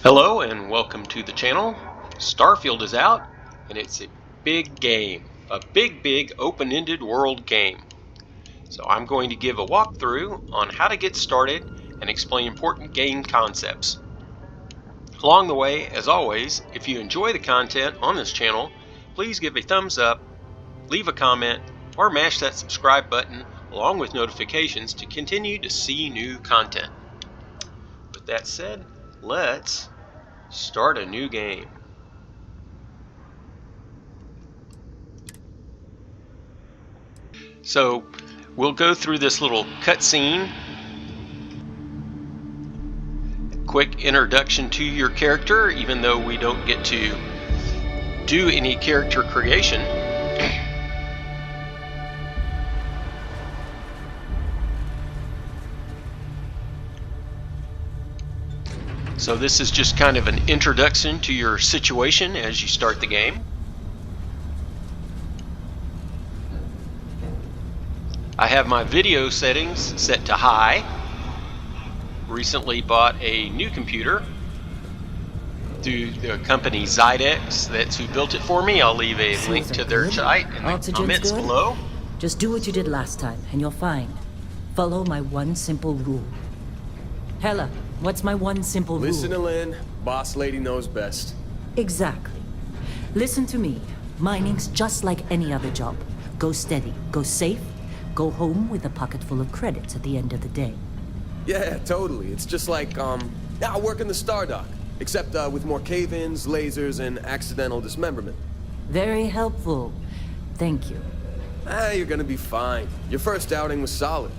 Hello and welcome to the channel. Starfield is out and it's a big game, a big open-ended world game. So I'm going to give a walkthrough on how to get started and explain important game concepts. Along the way, as always, if you enjoy the content on this channel, please give a thumbs up, leave a comment, or mash that subscribe button along with notifications to continue to see new content. With that said, let's start a new game. So we'll go through this little cutscene. Quick introduction to your character, even though we don't get to do any character creation. So this is just kind of an introduction to your situation as you start the game. I have my video settings set to high. Recently bought a new computer through the company Zydex. That's who built it for me. I'll leave a link to their site in the comments below. Just do what you did last time and you're fine. Follow my one simple rule. Hella, what's my one simple rule? Listen to Lynn. Boss lady knows best. Exactly. Listen to me. Mining's just like any other job. Go steady, go safe, go home with a pocket full of credits at the end of the day. Yeah, totally. It's just like, I work in the Star Dock. Except, with more cave-ins, lasers, and accidental dismemberment. Very helpful. Thank you. You're gonna be fine. Your first outing was solid.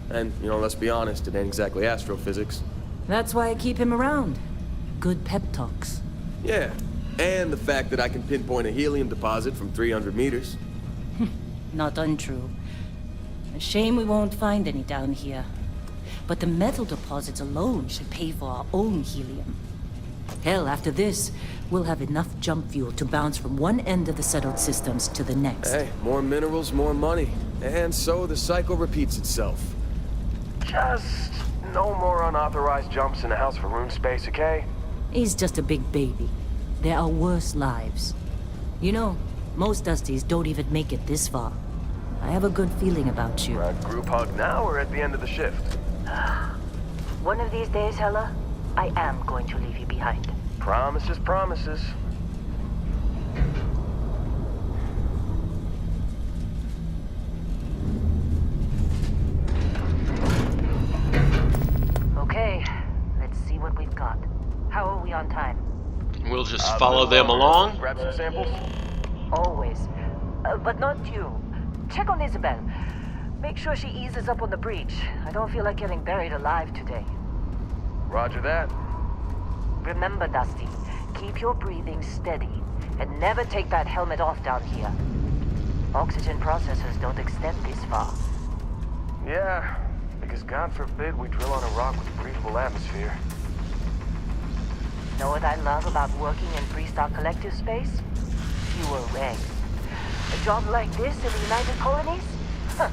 And, let's be honest, it ain't exactly astrophysics. That's why I keep him around. Good pep talks. Yeah, and the fact that I can pinpoint a helium deposit from 300 meters. Not untrue. A shame we won't find any down here. But the metal deposits alone should pay for our own helium. Hell, after this, we'll have enough jump fuel to bounce from one end of the settled systems to the next. Hey, more minerals, more money. And so the cycle repeats itself. Just no more unauthorized jumps in the house for room space, okay? He's just a big baby. There are worse lives. You know, most Dusties don't even make it this far. I have a good feeling about you. Group hug now or at the end of the shift? One of these days, Hella, I am going to leave you behind. Promises, promises. Okay, let's see what we've got. How are we on time? We'll just follow them along. Grab some samples? Always. But not you. Check on Isabel. Make sure she eases up on the breach. I don't feel like getting buried alive today. Roger that. Remember, Dusty, keep your breathing steady and never take that helmet off down here. Oxygen processors don't extend this far. Yeah, because God forbid we drill on a rock with a breathable atmosphere. Know what I love about working in Freestar Collective space? Fewer regs. A job like this in the United Colonies? Huh.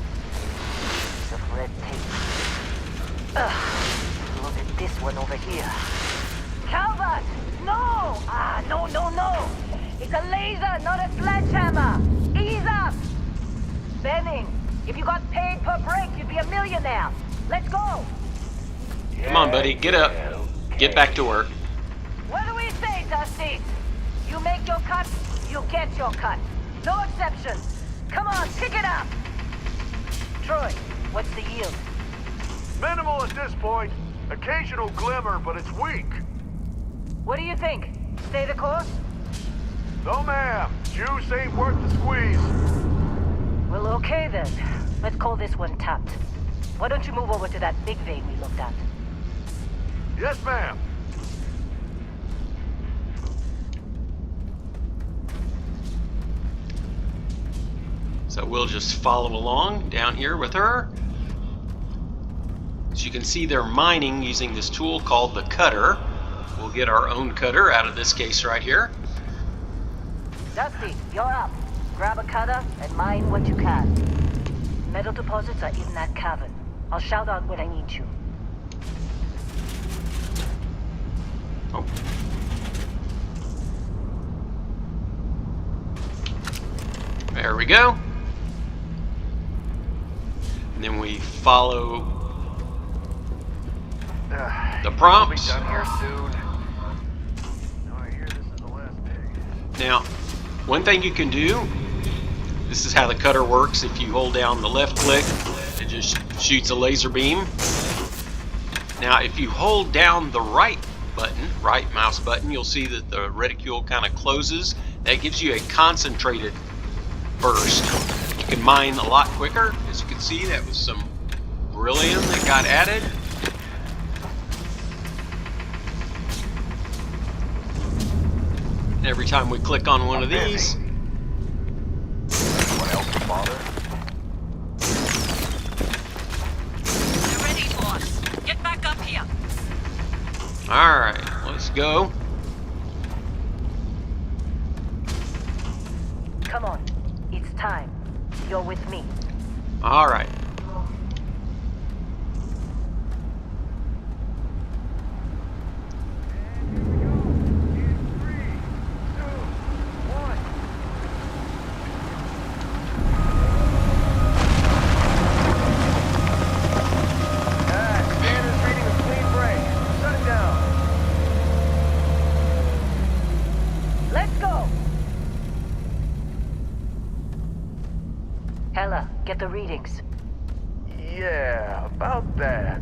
Piece of red tape. Look at this one over here. Calvert! No! No! It's a laser, not a sledgehammer! Ease up! Benning, if you got paid per break, you'd be a millionaire. Let's go! Come on, buddy, get up. Get back to work. What do we say, Dusty? You make your cut, you get your cut. No exceptions. Come on, pick it up! Troy, what's the yield? Minimal at this point. Occasional glimmer, but it's weak. What do you think? Stay the course? No, ma'am. Juice ain't worth the squeeze. Well, okay then. Let's call this one tapped. Why don't you move over to that big vein we looked at? Yes, ma'am. So we'll just follow along down here with her. As you can see, they're mining using this tool called the cutter. We'll get our own cutter out of this case right here. Dusty, you're up. Grab a cutter and mine what you can. Metal deposits are in that cavern. I'll shout out when I need you. Oh, we go. And then we follow the prompts. We'll be done here soon. Now I hear this is the last day. Now, one thing you can do, this is how the cutter works. If you hold down the left click, it just shoots a laser beam. Now, if you hold down the right mouse button, you'll see that the reticule kind of closes. That gives you a concentrated burst. You can mine a lot quicker. As you can see, that was some beryllium that got added. And every time we click on one of these, Anyone else bother? You're ready, boss. Get back up here. alright, let's go. Come on. It's time. You're with me. Alright. Scanner's reading a clean break. Shut it down. Let's go! Hella, get the readings. Yeah, about that.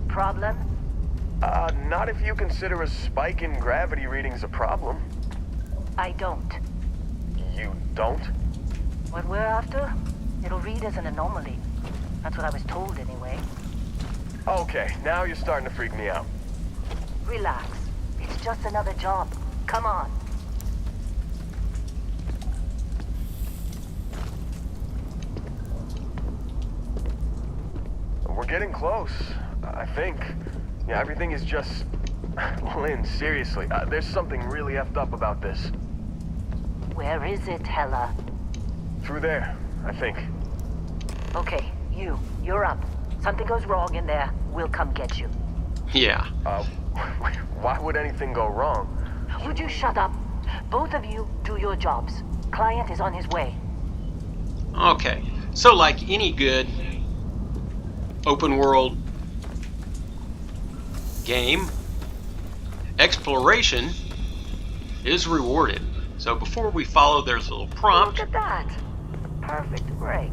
Problem? Not if you consider a spike in gravity readings a problem. I don't. You don't? What we're after? It'll read as an anomaly. That's what I was told anyway. Okay, now you're starting to freak me out. Relax. It's just another job. Come on. We're getting close, I think. Yeah, everything is just... Lynn, seriously, there's something really effed up about this. Where is it, Hella? Through there, I think. Okay, you're up. Something goes wrong in there, we'll come get you. Yeah. Why would anything go wrong? Would you shut up? Both of you do your jobs. Client is on his way. Okay. So like any good open world game, exploration is rewarded. So before we follow, there's a little prompt. Look at that. Perfect break.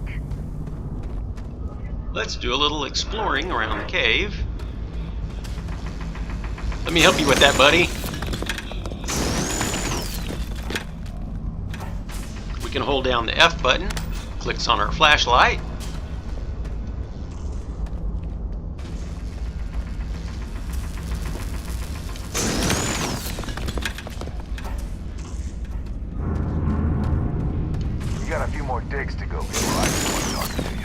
Let's do a little exploring around the cave. Let me help you with that, buddy. We can hold down the F button, clicks on our flashlight. You got a few more digs to go before I start talking to you.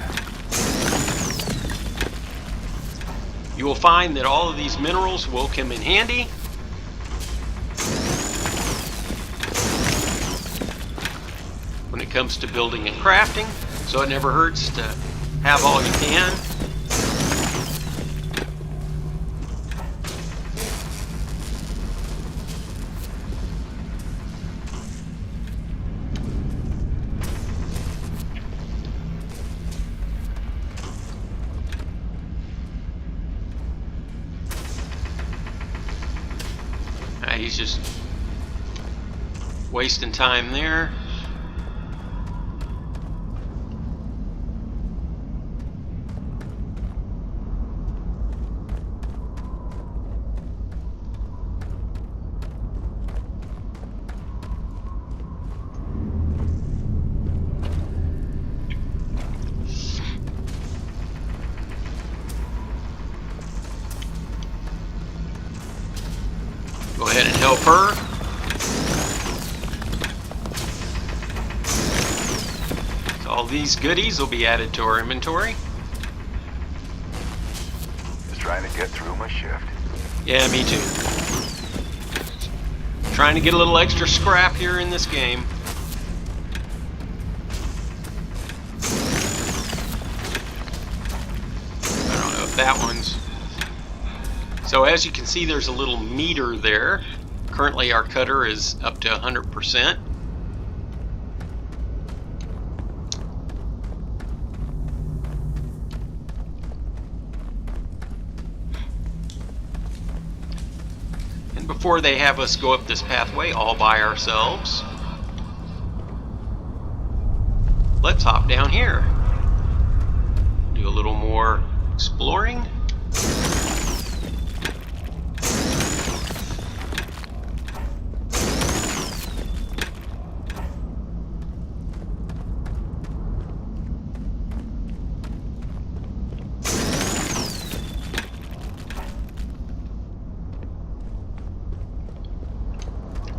You will find that all of these minerals will come in handy. When it comes to building and crafting, so it never hurts to have all you can. He's just wasting time there. Go ahead and help her. So all these goodies will be added to our inventory. Just trying to get through my shift. Yeah, me too. Trying to get a little extra scrap here in this game. I don't know if that one's... So as you can see, there's a little meter there. Currently our cutter is up to 100%. But before they have us go up this pathway all by ourselves, let's hop down here. Do a little more exploring.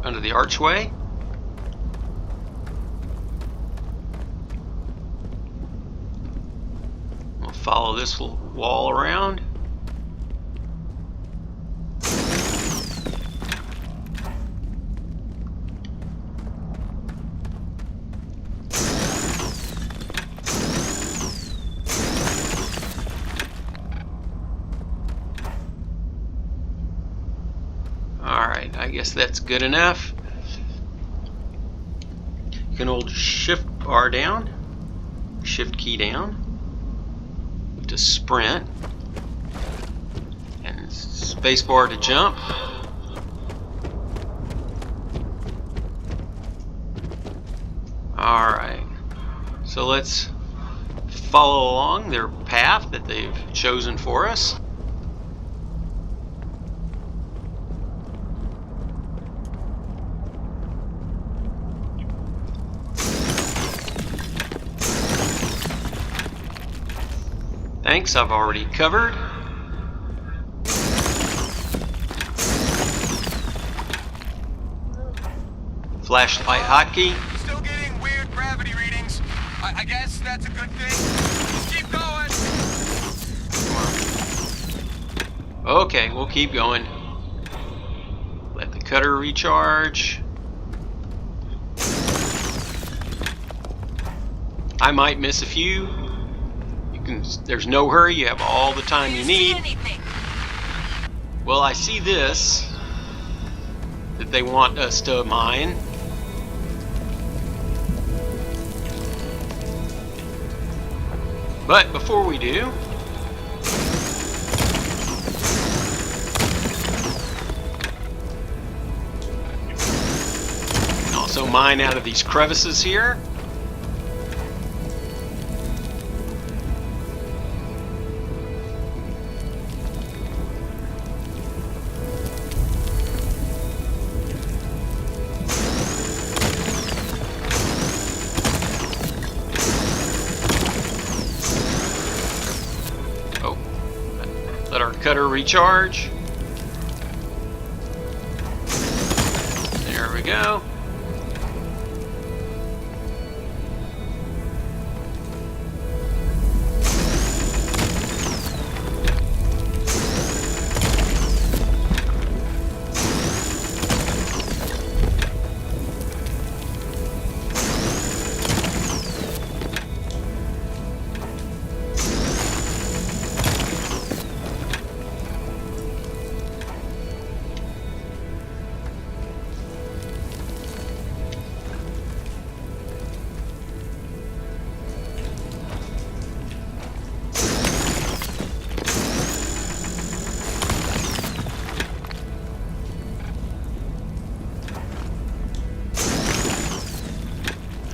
Under the archway. We'll follow this wall around. Alright, I guess that's good enough. You can hold shift bar down, shift key down to sprint, and space bar to jump. Alright, so let's follow along their path that they've chosen for us. Thanks, I've already covered. Flashlight hotkey. Still getting weird gravity readings. I guess that's a good thing. Just keep going. Okay, we'll keep going. Let the cutter recharge. I might miss a few. There's no hurry, you have all the time you need. Well, I see this that they want us to mine. But before we do, we can also mine out of these crevices here. Let our cutter recharge. There we go.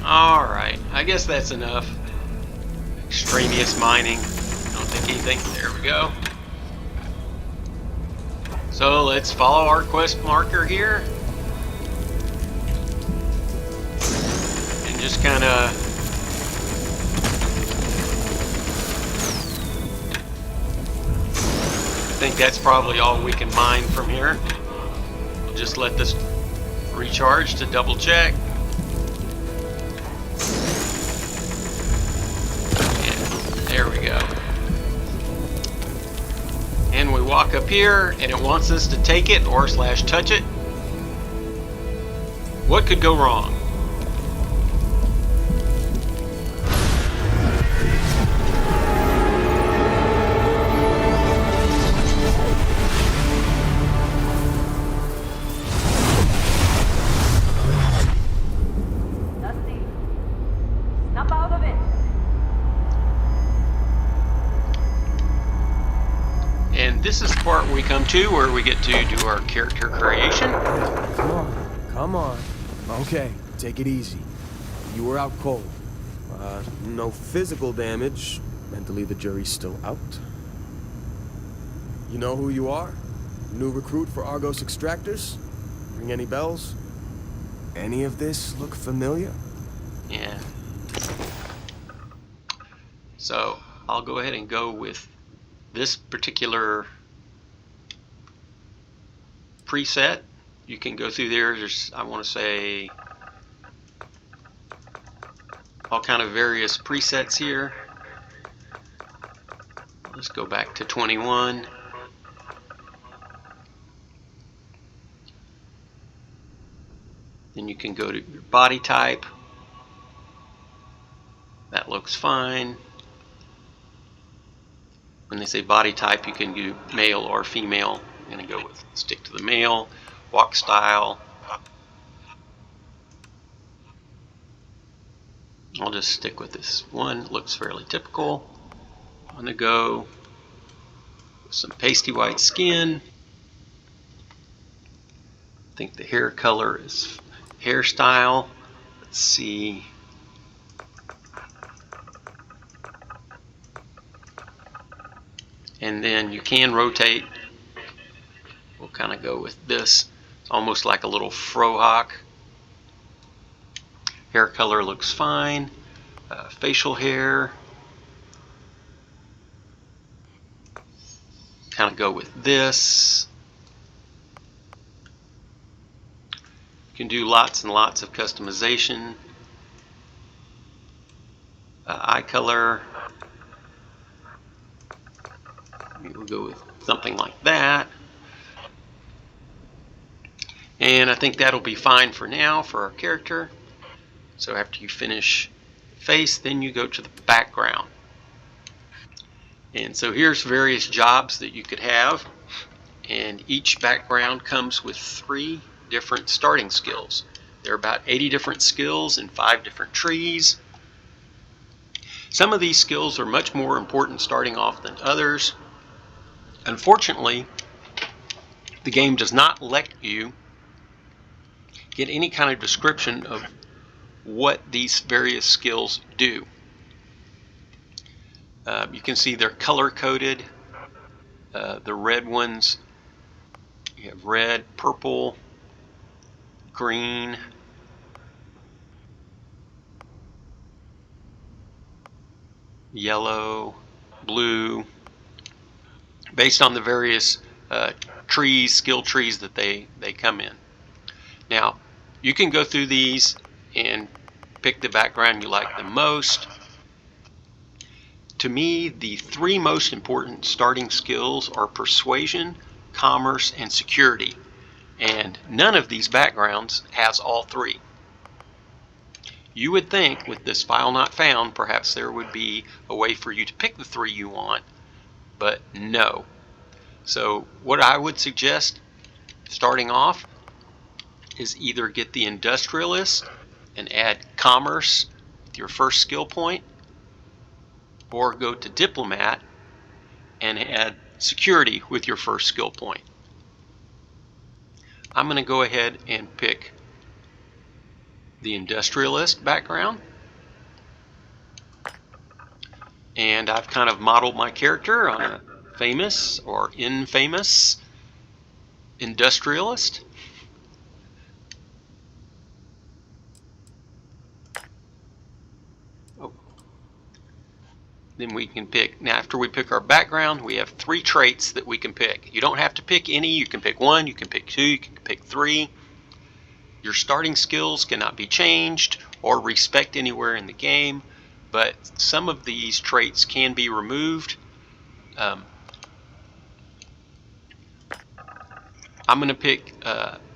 Alright, I guess that's enough. Extraneous mining. Don't think anything. There we go. So let's follow our quest marker here. And just kind of I think that's probably all we can mine from here. We'll just let this recharge to double check. There we go. And we walk up here and it wants us to take it or slash touch it. What could go wrong? Dusty, snap out of it. And this is the part we come to where we get to do our character creation. Come on, come on. Okay, take it easy. You were out cold. No physical damage. Mentally, the jury's still out. You know who you are? New recruit for Argos Extractors? Ring any bells? Any of this look familiar? Yeah. So I'll go ahead and go with this particular preset. You can go through there. There's, I want to say, all kind of various presets here. Let's go back to 21. Then you can go to your body type. That looks fine. When they say body type, you can do male or female. I'm going to go with stick to the male. Walk style. I'll just stick with this one. It looks fairly typical. I'm going to go with some pasty white skin. I think the hair color is hairstyle. Let's see. And then you can rotate. We'll kind of go with this. It's almost like a little frohawk. Hair color looks fine. Facial hair. Kind of go with this. You can do lots and lots of customization. Eye color. We'll go with something like that. And I think that'll be fine for now for our character. So after you finish face, then you go to the background. And so here's various jobs that you could have. And each background comes with 3 different starting skills. There are about 80 different skills in 5 different trees. Some of these skills are much more important starting off than others. Unfortunately, the game does not let you get any kind of description of what these various skills do. You can see they're color coded. The red ones, you have red, purple, green, yellow, blue, based on the various trees, skill trees that they come in. Now, you can go through these and pick the background you like the most. To me, the 3 most important starting skills are persuasion, commerce, and security. And none of these backgrounds has all 3. You would think with this file not found, perhaps there would be a way for you to pick the 3 you want, but no. So what I would suggest starting off is either get the industrialist and add commerce with your first skill point, or go to diplomat and add security with your first skill point. I'm going to go ahead and pick the industrialist background, and I've kind of modeled my character on a famous or infamous industrialist. Then we can pick, now after we pick our background, we have 3 traits that we can pick. You don't have to pick any, you can pick 1, you can pick 2, you can pick 3. Your starting skills cannot be changed or respect anywhere in the game, but some of these traits can be removed. I'm going to pick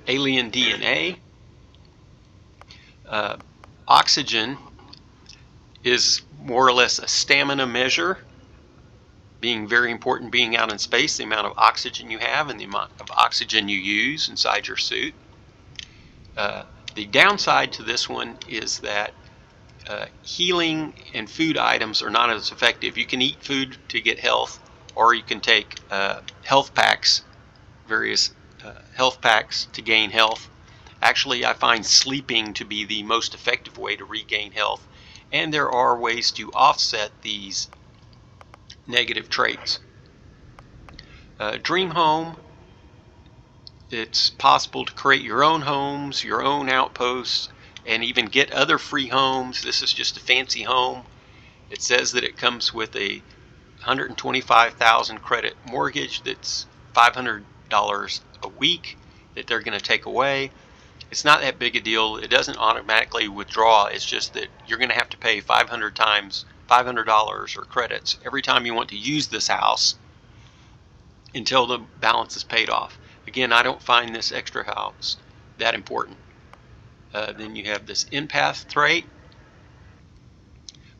alien DNA. Oxygen is more or less a stamina measure, being very important being out in space, the amount of oxygen you have and the amount of oxygen you use inside your suit. The downside to this one is that healing and food items are not as effective. You can eat food to get health, or you can take health packs various health packs to gain health. Actually, I find sleeping to be the most effective way to regain health, and there are ways to offset these negative traits. Dream home. It's possible to create your own homes, your own outposts, and even get other free homes. This is just a fancy home. It says that it comes with a 125,000 credit mortgage that's $500 a week that they're going to take away. It's not that big a deal. It doesn't automatically withdraw. It's just that you're going to have to pay $500 or credits every time you want to use this house until the balance is paid off. Again, I don't find this extra house that important. Then you have this empath trait,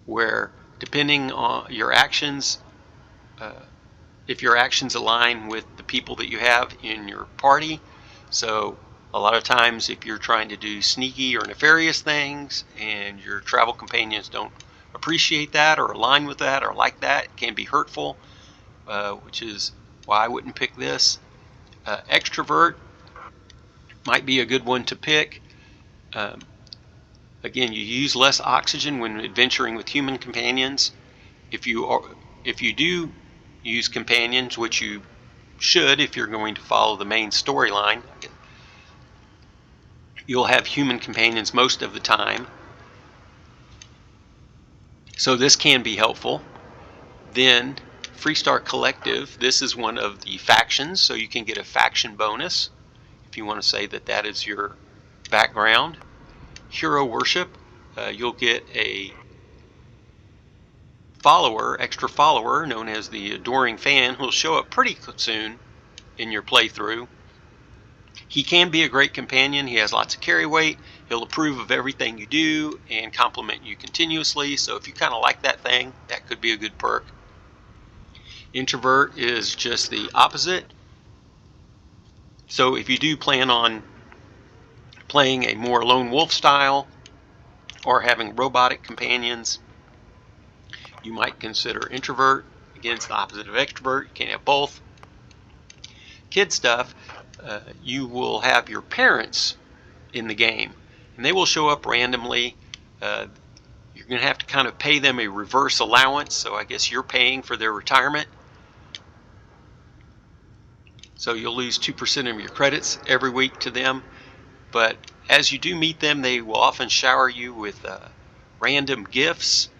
where depending on your actions, if your actions align with the people that you have in your party, so a lot of times if you're trying to do sneaky or nefarious things and your travel companions don't appreciate that or align with that or like that, it can be hurtful, which is why I wouldn't pick this. Extrovert might be a good one to pick. Again, you use less oxygen when adventuring with human companions. If you do use companions, which you should if you're going to follow the main storyline, you'll have human companions most of the time. So this can be helpful. Then Freestar Collective, this is one of the factions, so you can get a faction bonus if you want to say that that is your background. Hero Worship, you'll get a extra follower known as the Adoring Fan, who'll show up pretty soon in your playthrough. He can be a great companion. He has lots of carry weight. He'll approve of everything you do and compliment you continuously. So if you kind of like that thing, that could be a good perk. Introvert is just the opposite. So if you do plan on playing a more lone wolf style or having robotic companions, you might consider introvert. Again, it's the opposite of extrovert. You can't have both. Kid stuff, you will have your parents in the game, and they will show up randomly. You're going to have to kind of pay them a reverse allowance, so I guess you're paying for their retirement. So you'll lose 2% of your credits every week to them. But as you do meet them, they will often shower you with random gifts,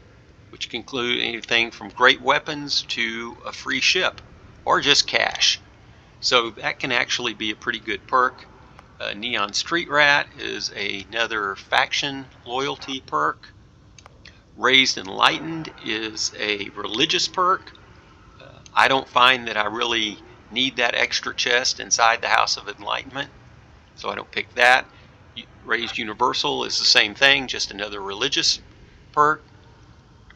which can include anything from great weapons to a free ship or just cash. So that can actually be a pretty good perk. Neon Street Rat is another faction loyalty perk. Raised Enlightened is a religious perk. I don't find that I really need that extra chest inside the House of Enlightenment, so I don't pick that. Raised Universal is the same thing, just another religious perk,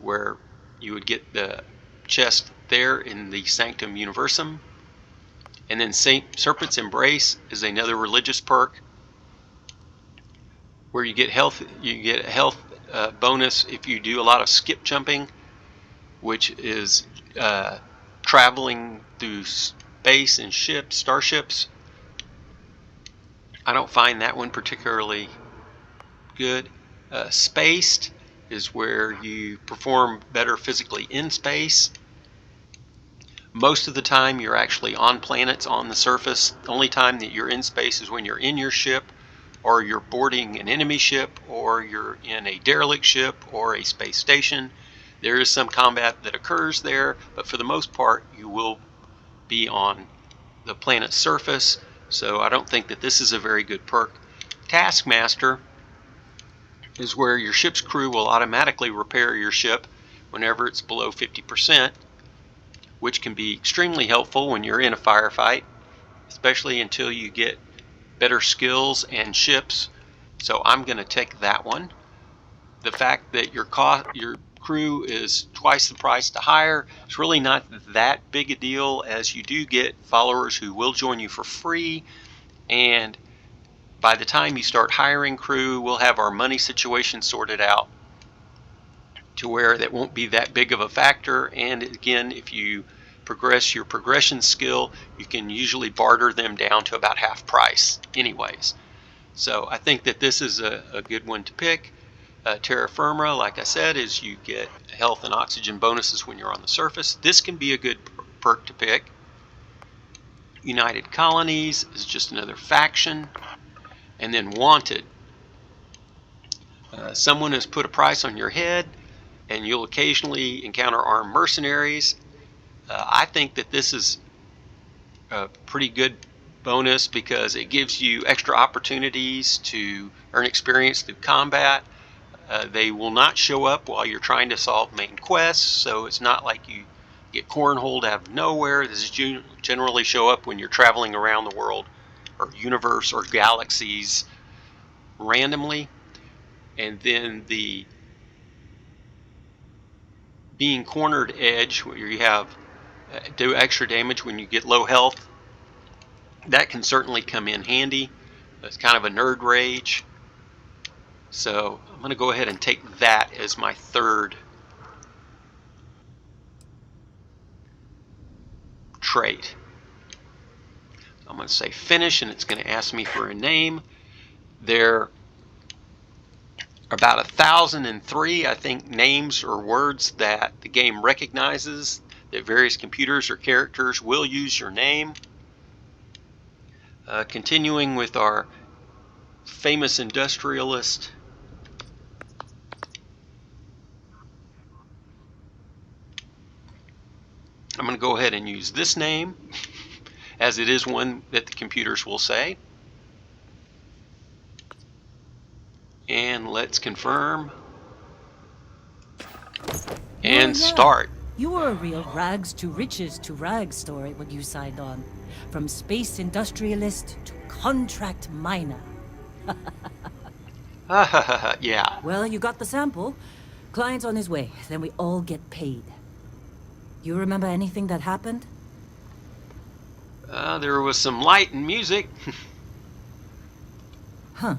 where you would get the chest there in the Sanctum Universum. And then Serpent's Embrace is another religious perk, where you get health. You get a health bonus if you do a lot of skip jumping, which is traveling through space and starships. I don't find that one particularly good. Spaced is where you perform better physically in space. Most of the time you're actually on planets on the surface. The only time that you're in space is when you're in your ship, or you're boarding an enemy ship, or you're in a derelict ship or a space station. There is some combat that occurs there, but for the most part you will be on the planet's surface, so I don't think that this is a very good perk. Taskmaster is where your ship's crew will automatically repair your ship whenever it's below 50%, which can be extremely helpful when you're in a firefight, especially until you get better skills and ships. So I'm going to take that one. The fact that your crew is twice the price to hire, it's really not that big a deal, as you do get followers who will join you for free, and by the time you start hiring crew, we'll have our money situation sorted out to where that won't be that big of a factor. And again, if you progress your progression skill, you can usually barter them down to about half price anyways. So I think that this is a good one to pick. Terra Firma, like I said, is you get health and oxygen bonuses when you're on the surface. This can be a good perk to pick. United Colonies is just another faction. And then Wanted. Someone has put a price on your head, and you'll occasionally encounter armed mercenaries. I think that this is a pretty good bonus because it gives you extra opportunities to earn experience through combat. They will not show up while you're trying to solve main quests, so it's not like you get cornholed out of nowhere. This is generally show up when you're traveling around the world or universe or galaxies randomly. And then the being cornered edge, where you have do extra damage when you get low health, that can certainly come in handy. It's kind of a nerd rage. So I'm going to go ahead and take that as my third trait. I'm going to say finish, and it's going to ask me for a name. There are about 1,003, I think, names or words that the game recognizes that various computers or characters will use your name. Continuing with our famous industrialist, I'm going to go ahead and use this name as it is one that the computers will say. And let's confirm and start. You were a real rags to riches to rags story when you signed on. From space industrialist to contract miner. Yeah. Well, you got the sample. Client's on his way. Then we all get paid. You remember anything that happened? There was some light and music. Huh.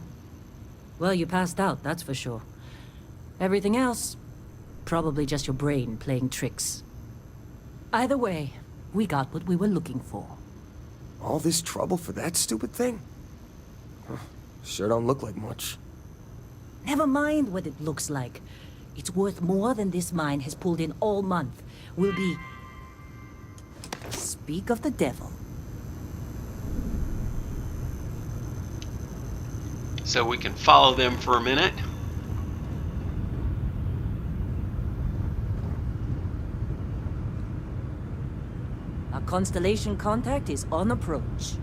Well, you passed out, that's for sure. Everything else, probably just your brain playing tricks. Either way, we got what we were looking for. All this trouble for that stupid thing? Huh, sure don't look like much. Never mind what it looks like. It's worth more than this mine has pulled in all month. We'll be... Speak of the devil. So we can follow them for a minute. Our constellation contact is on approach.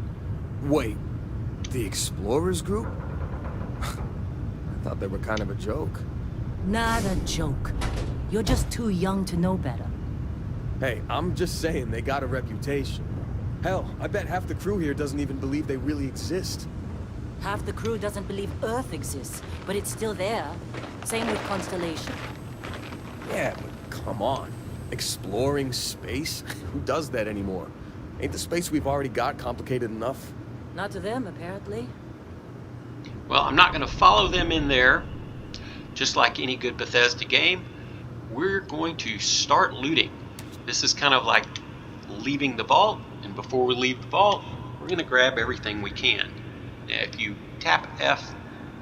Wait, the Explorers group? I thought they were kind of a joke. Not a joke. You're just too young to know better. Hey, I'm just saying they got a reputation. Hell, I bet half the crew here doesn't even believe they really exist. Half the crew doesn't believe Earth exists, but it's still there. Same with Constellation. Yeah, but come on. Exploring space? Who does that anymore? Ain't the space we've already got complicated enough? Not to them, apparently. Well, I'm not going to follow them in there. Just like any good Bethesda game, we're going to start looting. This is kind of like leaving the vault, and before we leave the vault, we're going to grab everything we can. Now, if you tap F,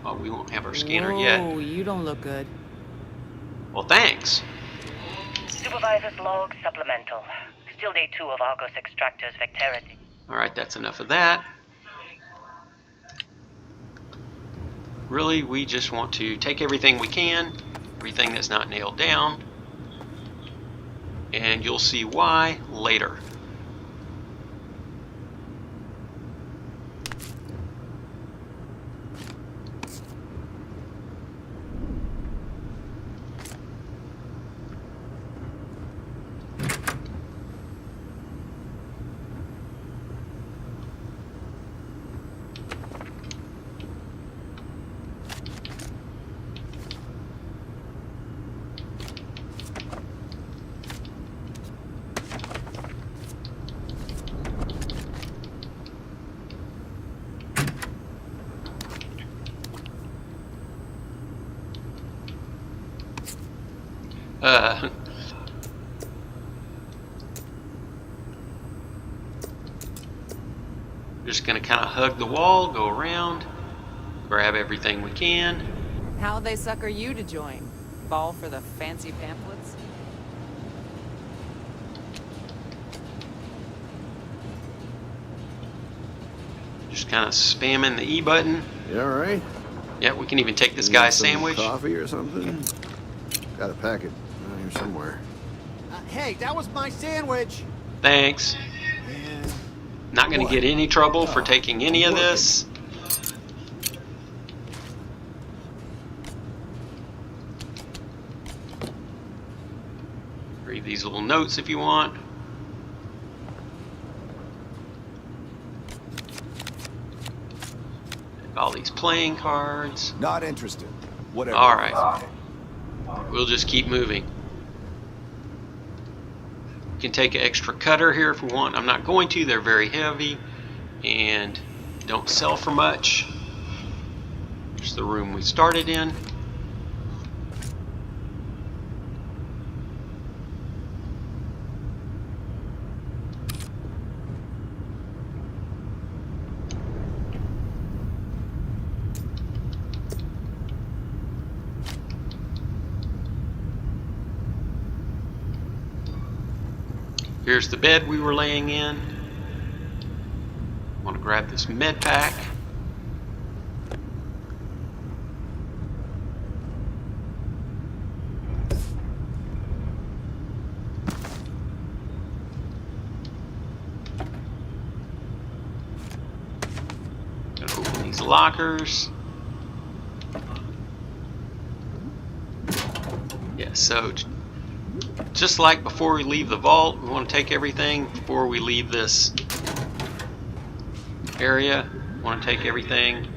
well, we won't have our scanner yet. Oh, you don't look good. Well, thanks. Supervisor's log supplemental. Still day 2 of Argos Extractor's Vecterity. All right, that's enough of that. Really, we just want to take everything we can, everything that's not nailed down, and you'll see why later. Just gonna kind of hug the wall, go around, grab everything we can. How'd they sucker you to join? Fall for the fancy pamphlets? Just kind of spamming the E button. You all right? Yeah, we can even take this You guy's want some sandwich. Coffee or something? Got a packet around here somewhere. Hey, that was my sandwich! Thanks. And Not gonna What? get any trouble for taking any of Look. this. Read these little notes if you want. All these playing cards. not interested. Whatever. All right. We'll just keep moving. We can take an extra cutter here if we want. I'm not going to. They're very heavy and don't sell for much. Here's the room we started in. Here's the bed we were laying in. Want to grab this med pack. Gonna open these lockers. Yeah, so just like before we leave the vault, we want to take everything before we leave this area. We want to take everything.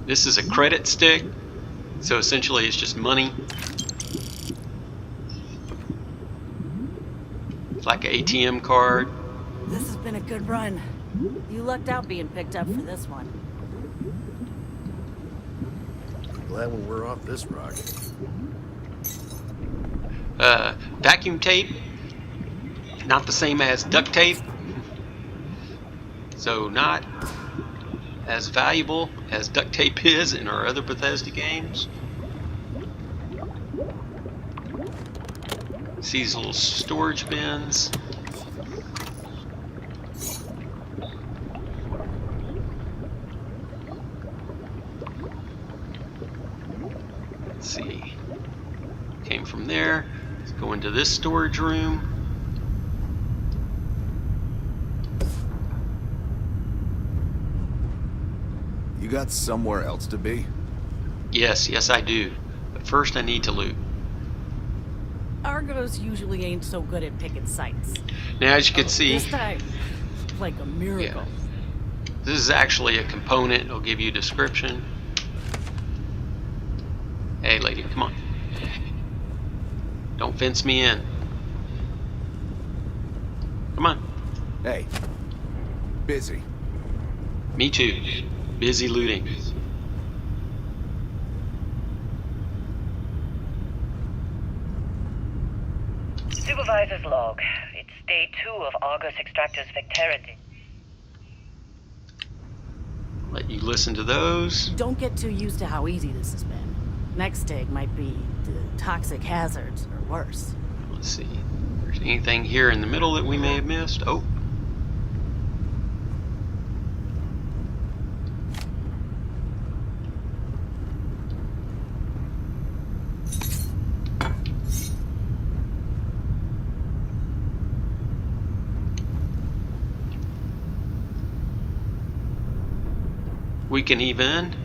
This is a credit stick, so essentially it's just money. It's like an ATM card. This has been a good run. You lucked out being picked up for this one. Glad when we're off this rock. Vacuum tape, not the same as duct tape, so not as valuable as duct tape is in our other Bethesda games. See these little storage bins. Let's see. Came from there. Let's go into this storage room. You got somewhere else to be? Yes, I do. But first I need to loot. Argos usually ain't so good at picking sites. Now as you can see, This time, like a miracle. this is actually a component. It'll give you a description. Hey lady, come on. Don't fence me in. Come on. Hey. Busy. Me too. Busy looting. Supervisor's log. It's day 2 of Argus Extractor's Vecterity. Let you listen to those. Don't get too used to how easy this has been. Next dig might be the toxic hazards or worse. Let's see. If there's anything here in the middle that we may have missed. Oh. We can even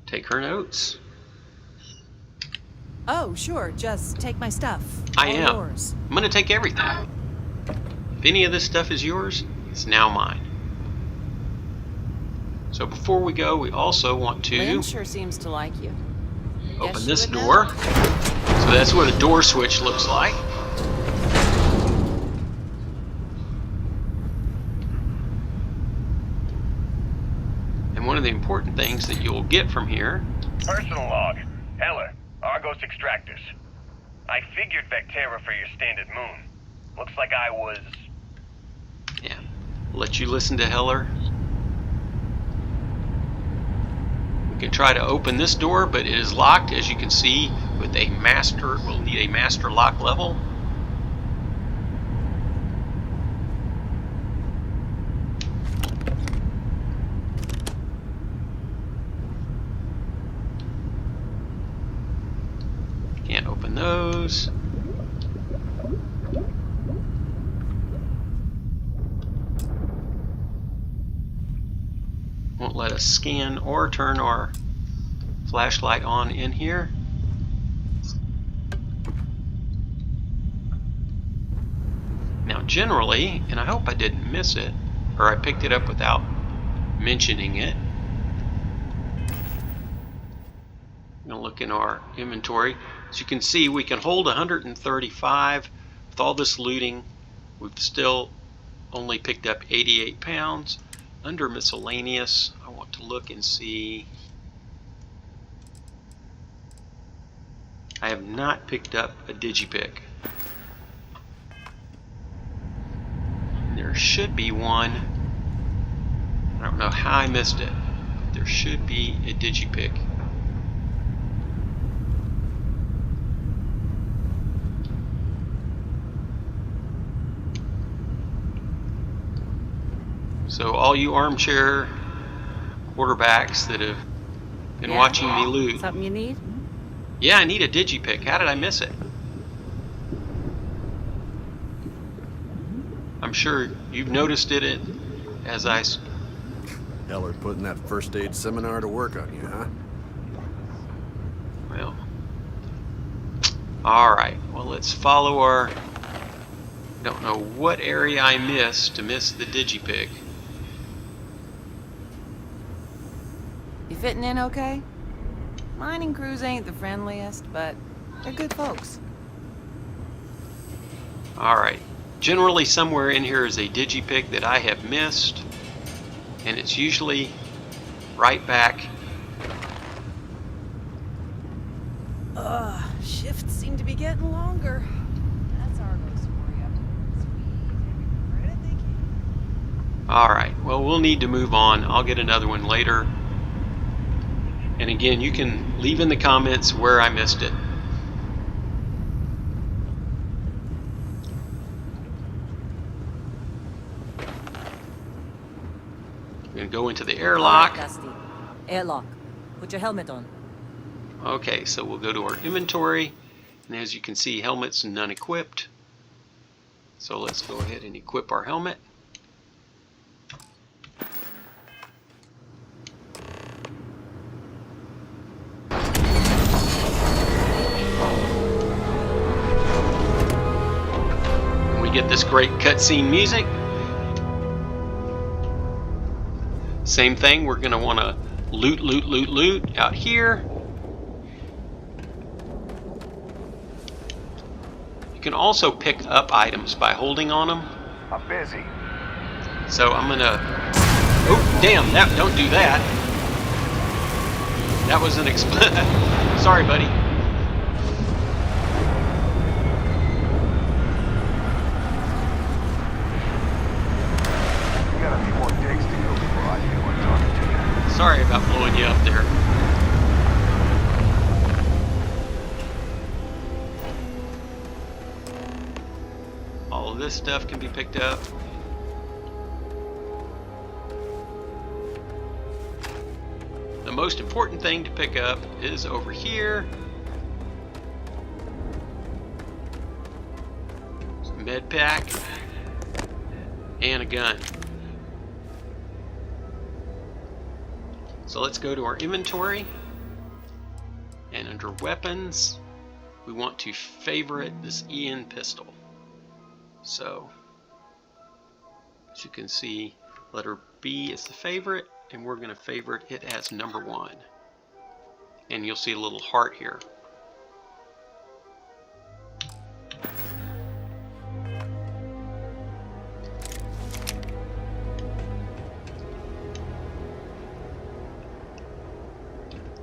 take her notes. Oh, sure. Just take my stuff. I All am. yours. I'm gonna take everything. If any of this stuff is yours, it's now mine. So before we go, we also want to Lynn sure seems to like you. open Guess this you would door. know. So that's what a door switch looks like. And one of the important things that you'll get from here. Personal log. Heller, Argos Extractors. I figured Vectera for your standard moon. Looks like I was... Yeah. I'll let you listen to Heller. We can try to open this door, but it is locked, as you can see, with a master. We'll need a master lock level. Can't open those. Won't let us scan or turn our flashlight on in here. Now generally, and I hope I didn't miss it, or I picked it up without mentioning it. I'm going to look in our inventory. As you can see, we can hold 135. With all this looting, we've still only picked up 88 pounds. Under miscellaneous, I want to look and see. I have not picked up a digipick. There should be one. I don't know how I missed it, but there should be a digipick. So all you armchair quarterbacks that have been watching me loot. Something you need? Yeah, I need a digipick. How did I miss it? I'm sure you've noticed it as I... Heller putting that first aid seminar to work on you, huh? Well... Alright, well let's follow our... Don't know what area I missed to miss the digipick. You fitting in okay? Mining crews ain't the friendliest, but they're good folks. Alright, generally somewhere in here is a digipick that I have missed, and it's usually right back. Shifts seem to be getting longer. That's Argos for you. Sweet, every credit they can. Alright, well we'll need to move on. I'll get another one later. And again, you can leave in the comments where I missed it. We're going to go into the airlock. All right, Dusty. Airlock. Put your helmet on. Okay, so we'll go to our inventory. And as you can see, helmets none equipped. So let's go ahead and equip our helmet. Get this great cutscene music. Same thing, we're going to want to loot out here. You can also pick up items by holding on them. I'm busy. So I'm going to... Oh, damn, don't do that. That was an Sorry, buddy. Sorry about blowing you up there. All of this stuff can be picked up. The most important thing to pick up is over here. Some med pack and a gun. So let's go to our inventory, and under weapons we want to favorite this Ian pistol. So as you can see, letter B is the favorite, and we're going to favorite it as number 1, and you'll see a little heart here.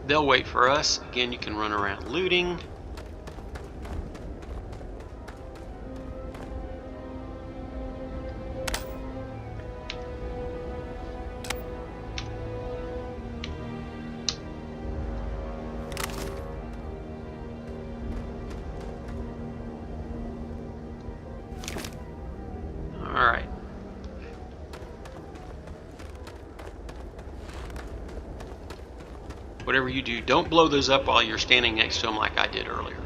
They'll wait for us. Again, you can run around looting. Whatever you do, don't blow those up while you're standing next to them like I did earlier.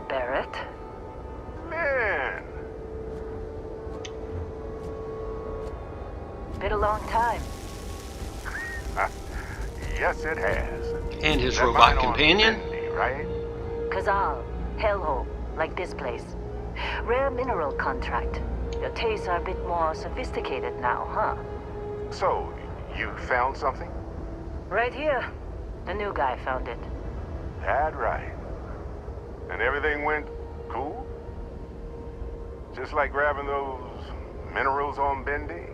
Barrett? Man, Been a long time. yes it has. And his That robot mine on companion. Bendy, right? Kazal, hellhole, like this place. Rare mineral contract. Your tastes are a bit more sophisticated now, huh? So, you found something? Right here. The new guy found it. That right. And everything went cool? Just like grabbing those minerals on Bendy?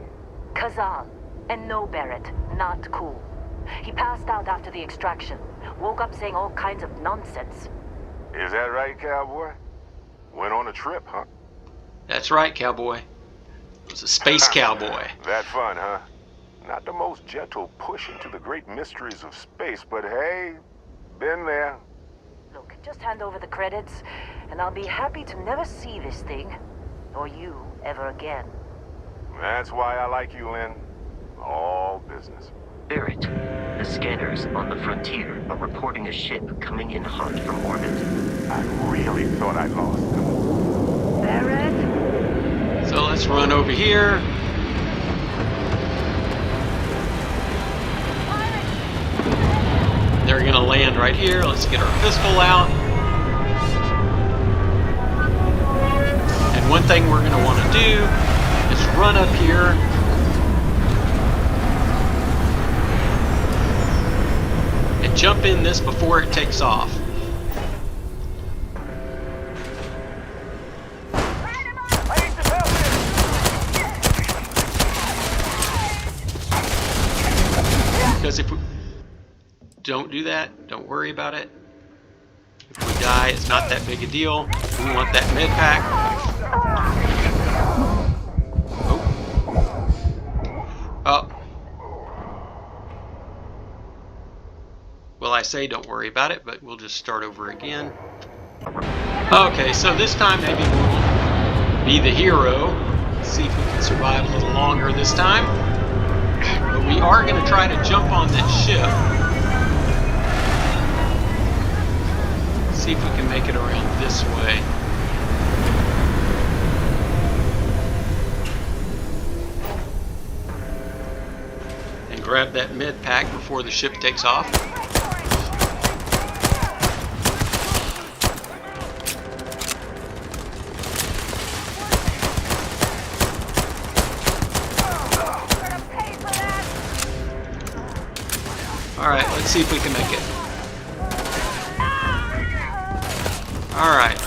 Kazal. And no Barrett. Not cool. He passed out after the extraction. Woke up saying all kinds of nonsense. Is that right, cowboy? Went on a trip, huh? That's right, cowboy. It was a space cowboy. That fun, huh? Not the most gentle push into the great mysteries of space, but hey, been there. Look, just hand over the credits, and I'll be happy to never see this thing, or you, ever again. That's why I like you, Lynn. All business. Barrett, the scanners on the frontier are reporting a ship coming in hot from orbit. I really thought I lost them. Barrett? So let's run over here. They're gonna land right here. Let's get our pistol out. And one thing we're gonna want to do is run up here. And jump in this before it takes off. Because if we don't do that, don't worry about it. If we die, it's not that big a deal. We want that med pack. Oh. Well, I say don't worry about it, but we'll just start over again. Okay, so this time maybe we'll be the hero. See if we can survive a little longer this time. But we are going to try to jump on this ship. See if we can make it around this way. And grab that med pack before the ship takes off. Alright, let's see if we can make it. Alright.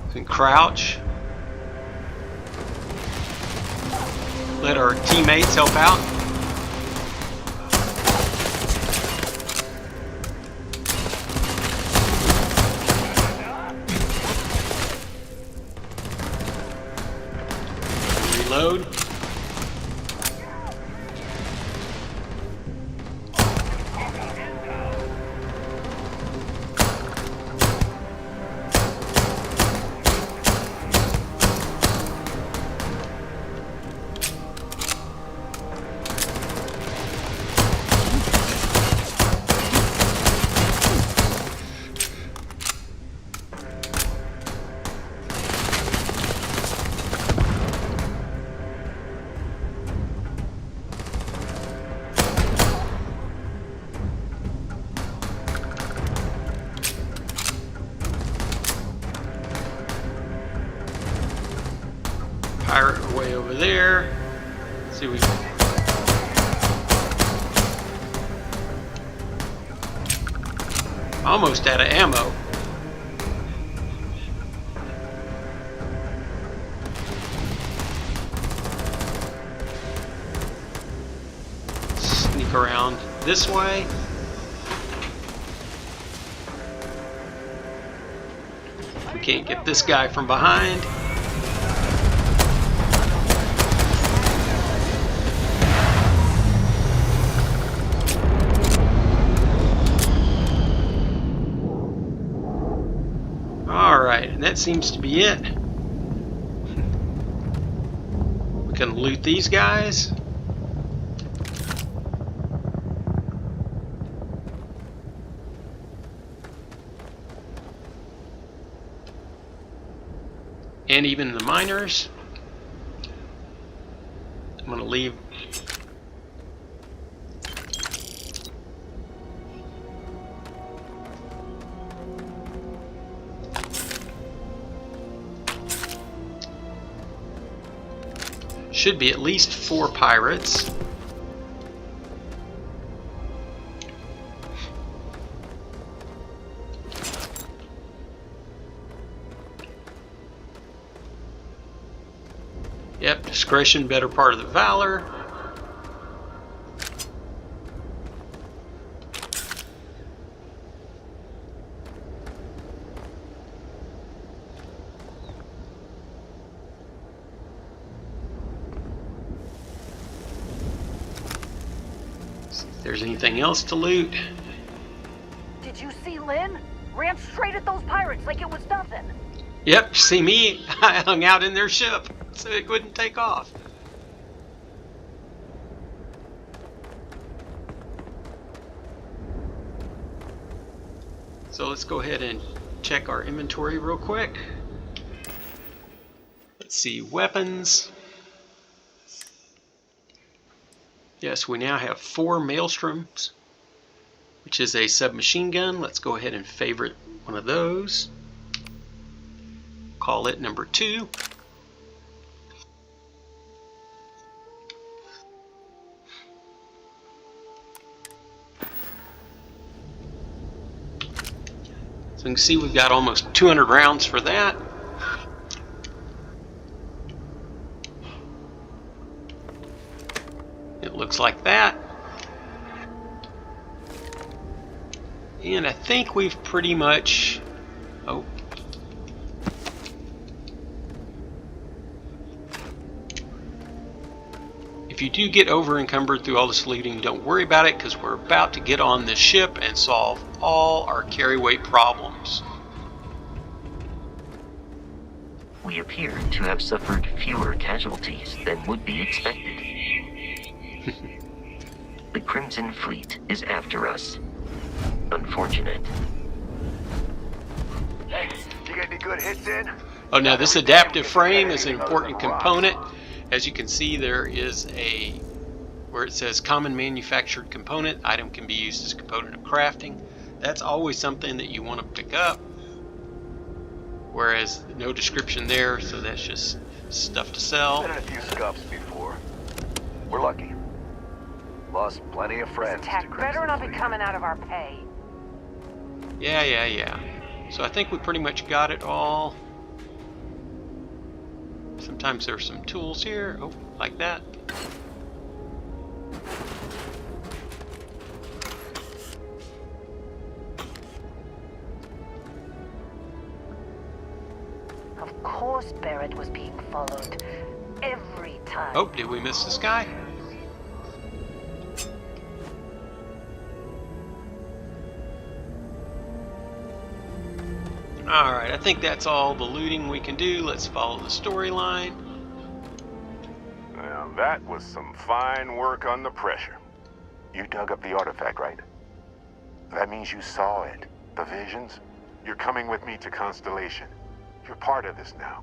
We can crouch. Let our teammates help out. Reload. Pirate our way over there. Let's see if we can. Almost out of ammo. Sneak around this way. We can't get this guy from behind. that seems to be it. We can loot these guys. And even the miners. I'm going to leave. Should be at least 4 pirates. Yep, discretion, better part of the valor. See if there's anything else to loot. Did you see Lynn? Ran straight at those pirates like it was nothing. Yep, see me? I hung out in their ship so it wouldn't take off. So let's go ahead and check our inventory real quick. Let's see, weapons. Yes, we now have 4 Maelstroms, which is a submachine gun. Let's go ahead and favorite one of those. Call it number 2. So you can see we've got almost 200 rounds for that. It looks like that. And I think we've pretty much... Oh. If you do get over encumbered through all this looting, don't worry about it, because we're about to get on this ship and solve all our carry weight problems. We appear to have suffered fewer casualties than would be expected. The Crimson Fleet is after us. Unfortunate. Hey, you get any good hits in? Oh, now this adaptive frame is an important component. As you can see, there is a, where it says common manufactured component, item can be used as a component of crafting. That's always something that you want to pick up. Whereas no description there, so that's just stuff to sell. Been in a few scuffs before. We're lucky. Lost plenty of friends. Tech better not be coming out of our pay. Yeah. So I think we pretty much got it all. Sometimes there's some tools here. Oh, like that. Of course Barrett was being followed. Every time. Oh, did we miss this guy? Alright, I think that's all the looting we can do. Let's follow the storyline. Now that was some fine work under pressure. You dug up the artifact, right? That means you saw it. The visions? You're coming with me to Constellation. You're part of this now.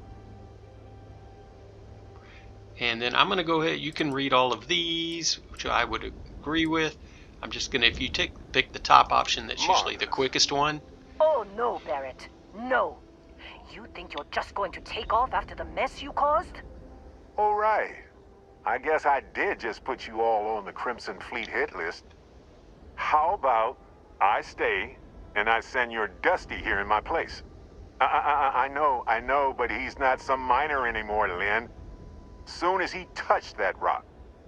And then I'm going to go ahead, you can read all of these, which I would agree with. I'm just going to, if you pick the top option, that's usually the quickest one. Oh no, Barrett. No. You think you're just going to take off after the mess you caused? All right. I guess I did just put you all on the Crimson Fleet hit list. How about I stay and I send your Dusty here in my place? I know, but he's not some miner anymore, Lynn. Soon as he touched that rock,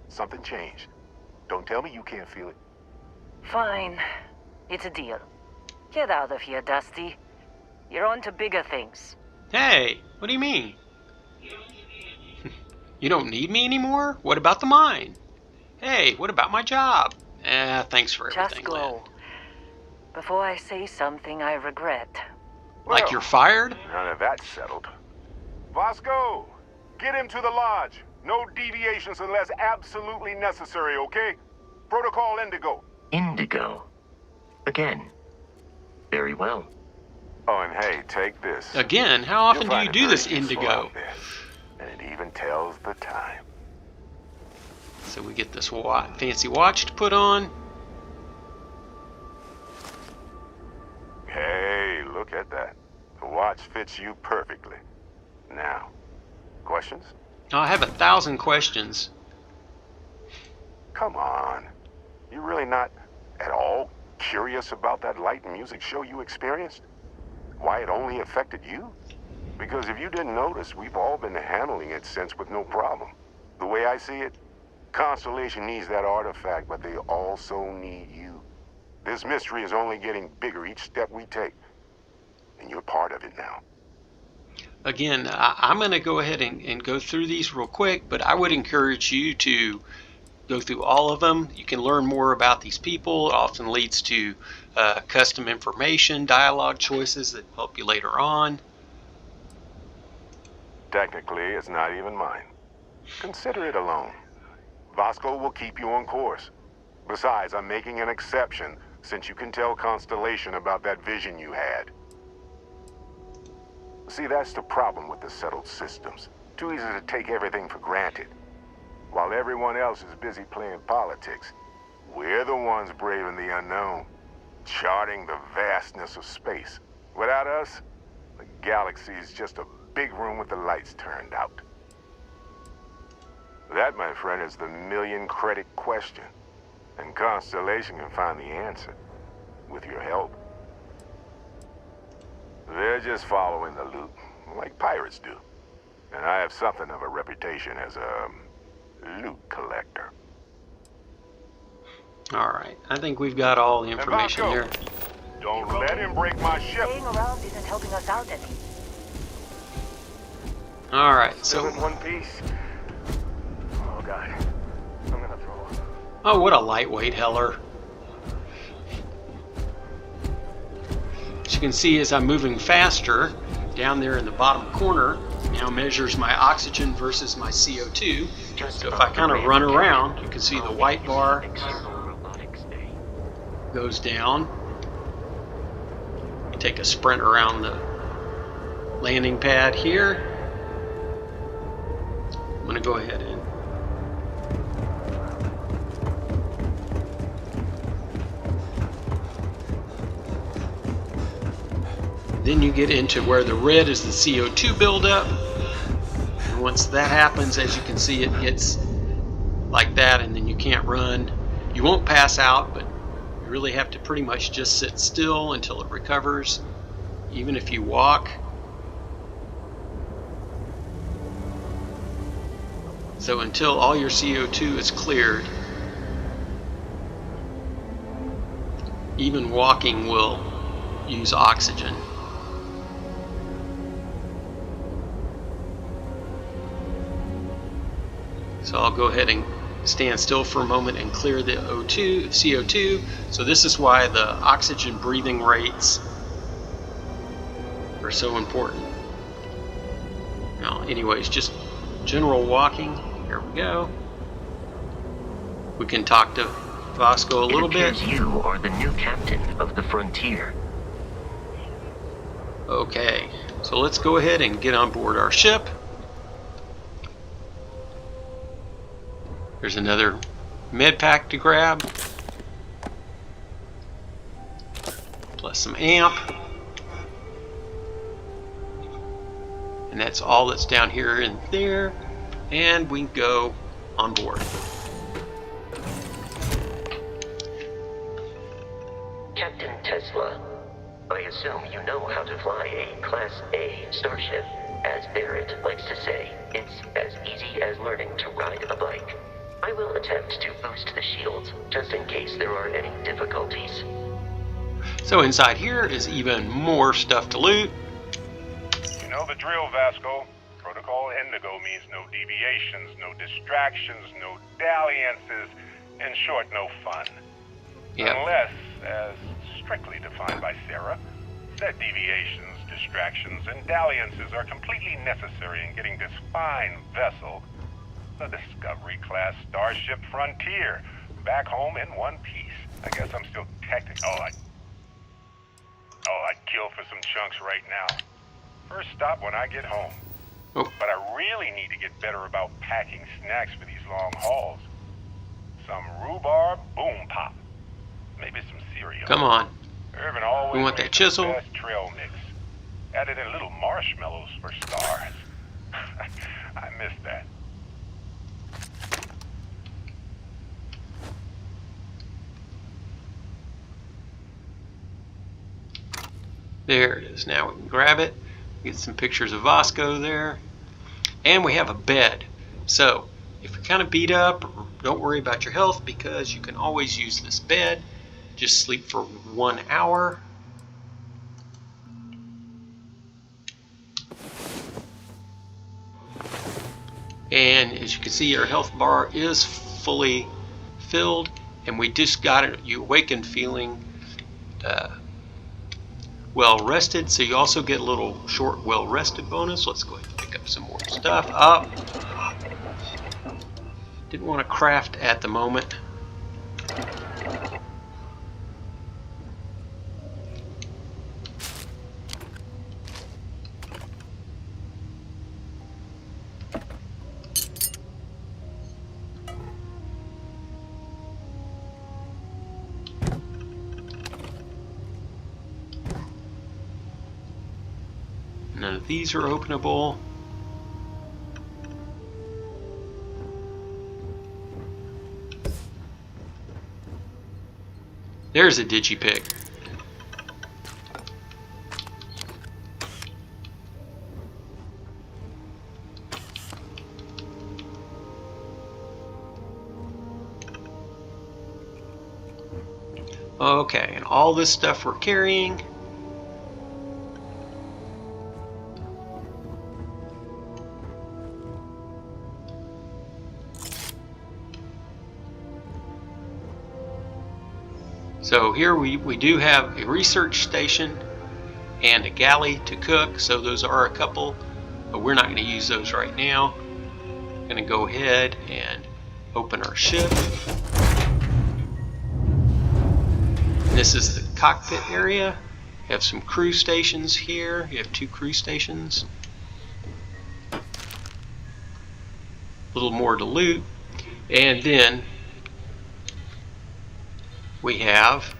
something changed. Don't tell me you can't feel it. Fine. It's a deal. Get out of here, Dusty. You're on to bigger things. Hey, what do you mean? You don't need me anymore? What about the mine? Hey, what about my job? Thanks for everything, Just go. Lynn. Before I say something I regret. Like you're fired? None of that's settled. Vasco, get him to the lodge. No deviations unless absolutely necessary, okay? Protocol Indigo. Indigo. Again. Very well. Oh, and hey, take this. Again, how often You'll do find you it do very this, useful Indigo? out there. And it even tells the time. So we get this fancy watch to put on. Hey, look at that. The watch fits you perfectly. Now, questions? I have 1,000 questions. Come on. You really not at all curious about that light and music show you experienced? Why it only affected you? Because if you didn't notice, we've all been handling it since with no problem. The way I see it, Constellation needs that artifact, but they also need you. This mystery is only getting bigger each step we take. And you're part of it now. Again, I'm going to go ahead and go through these real quick, but I would encourage you to go through all of them. You can learn more about these people. It often leads to custom information, dialogue choices that help you later on. Technically, it's not even mine. Consider it alone. Vasco will keep you on course. Besides, I'm making an exception since you can tell Constellation about that vision you had. See, that's the problem with the settled systems. Too easy to take everything for granted. While everyone else is busy playing politics, we're the ones braving the unknown, charting the vastness of space. Without us, the galaxy is just a big room with the lights turned out. That, my friend, is the million-credit question. And Constellation can find the answer, with your help. They're just following the loot, like pirates do. And I have something of a reputation as a loot collector. Alright, I think we've got all the information there. Don't let him break my ship. Staying around isn't helping us out any. Alright, Still so... in one piece. Oh, God. I'm gonna throw up. Oh, what a lightweight Heller. As you can see, as I'm moving faster, down there in the bottom corner, now measures my oxygen versus my CO2. So if I kind of run around, you can see the white bar goes down. You take a sprint around the landing pad here. I'm going to go ahead and then you get into where the red is the CO2 buildup. And once that happens, as you can see, it gets like that, and then you can't run. You won't pass out, but you really have to pretty much just sit still until it recovers, even if you walk. So until all your CO2 is cleared, even walking will use oxygen. So I'll go ahead and stand still for a moment and clear the CO2. So this is why the oxygen breathing rates are so important. Now, anyways, just general walking. Here we go. We can talk to Vasco a little bit. It appears you are the new captain of the Frontier. Okay, so let's go ahead and get on board our ship. There's another med pack to grab, plus some amp, and that's all that's down here and there, and we can go on board. Captain Tesla, I assume you know how to fly a Class A starship. As Barrett likes to say, it's as easy as learning to ride a bike. I will attempt to boost the shields, just in case there are any difficulties. So inside here is even more stuff to loot. You know the drill, Vasco. Protocol Indigo means no deviations, no distractions, no dalliances. In short, no fun. Yep. Unless, as strictly defined by Sarah, said deviations distractions and dalliances are completely necessary in getting this fine vessel, the Discovery-class Starship Frontier, back home in one piece. I guess I'm still technical. I'd kill for some chunks right now. First stop when I get home. Oh. But I really need to get better about packing snacks for these long hauls. Some rhubarb boom pop. Maybe some cereal. Come on. Irvin always We want that makes the chisel. best trail mix. Added in little marshmallows for stars. I miss that. There it is. Now we can grab it. Get some pictures of Vasco there. And we have a bed. So if you're kind of beat up, don't worry about your health because you can always use this bed. Just sleep for 1 hour. And as you can see, our health bar is fully filled, and we just got it. You awaken feeling well rested, so you also get a little short well rested bonus. Let's go ahead and pick up some more stuff up. Didn't want to craft at the moment. None of these are openable. There's a digipick. Okay, and all this stuff we're carrying. So here we do have a research station and a galley to cook, so those are a couple, but we're not going to use those right now. I'm going to go ahead and open our ship. This is the cockpit area. You have some crew stations here. You have 2 crew stations. A little more to loot. And then we have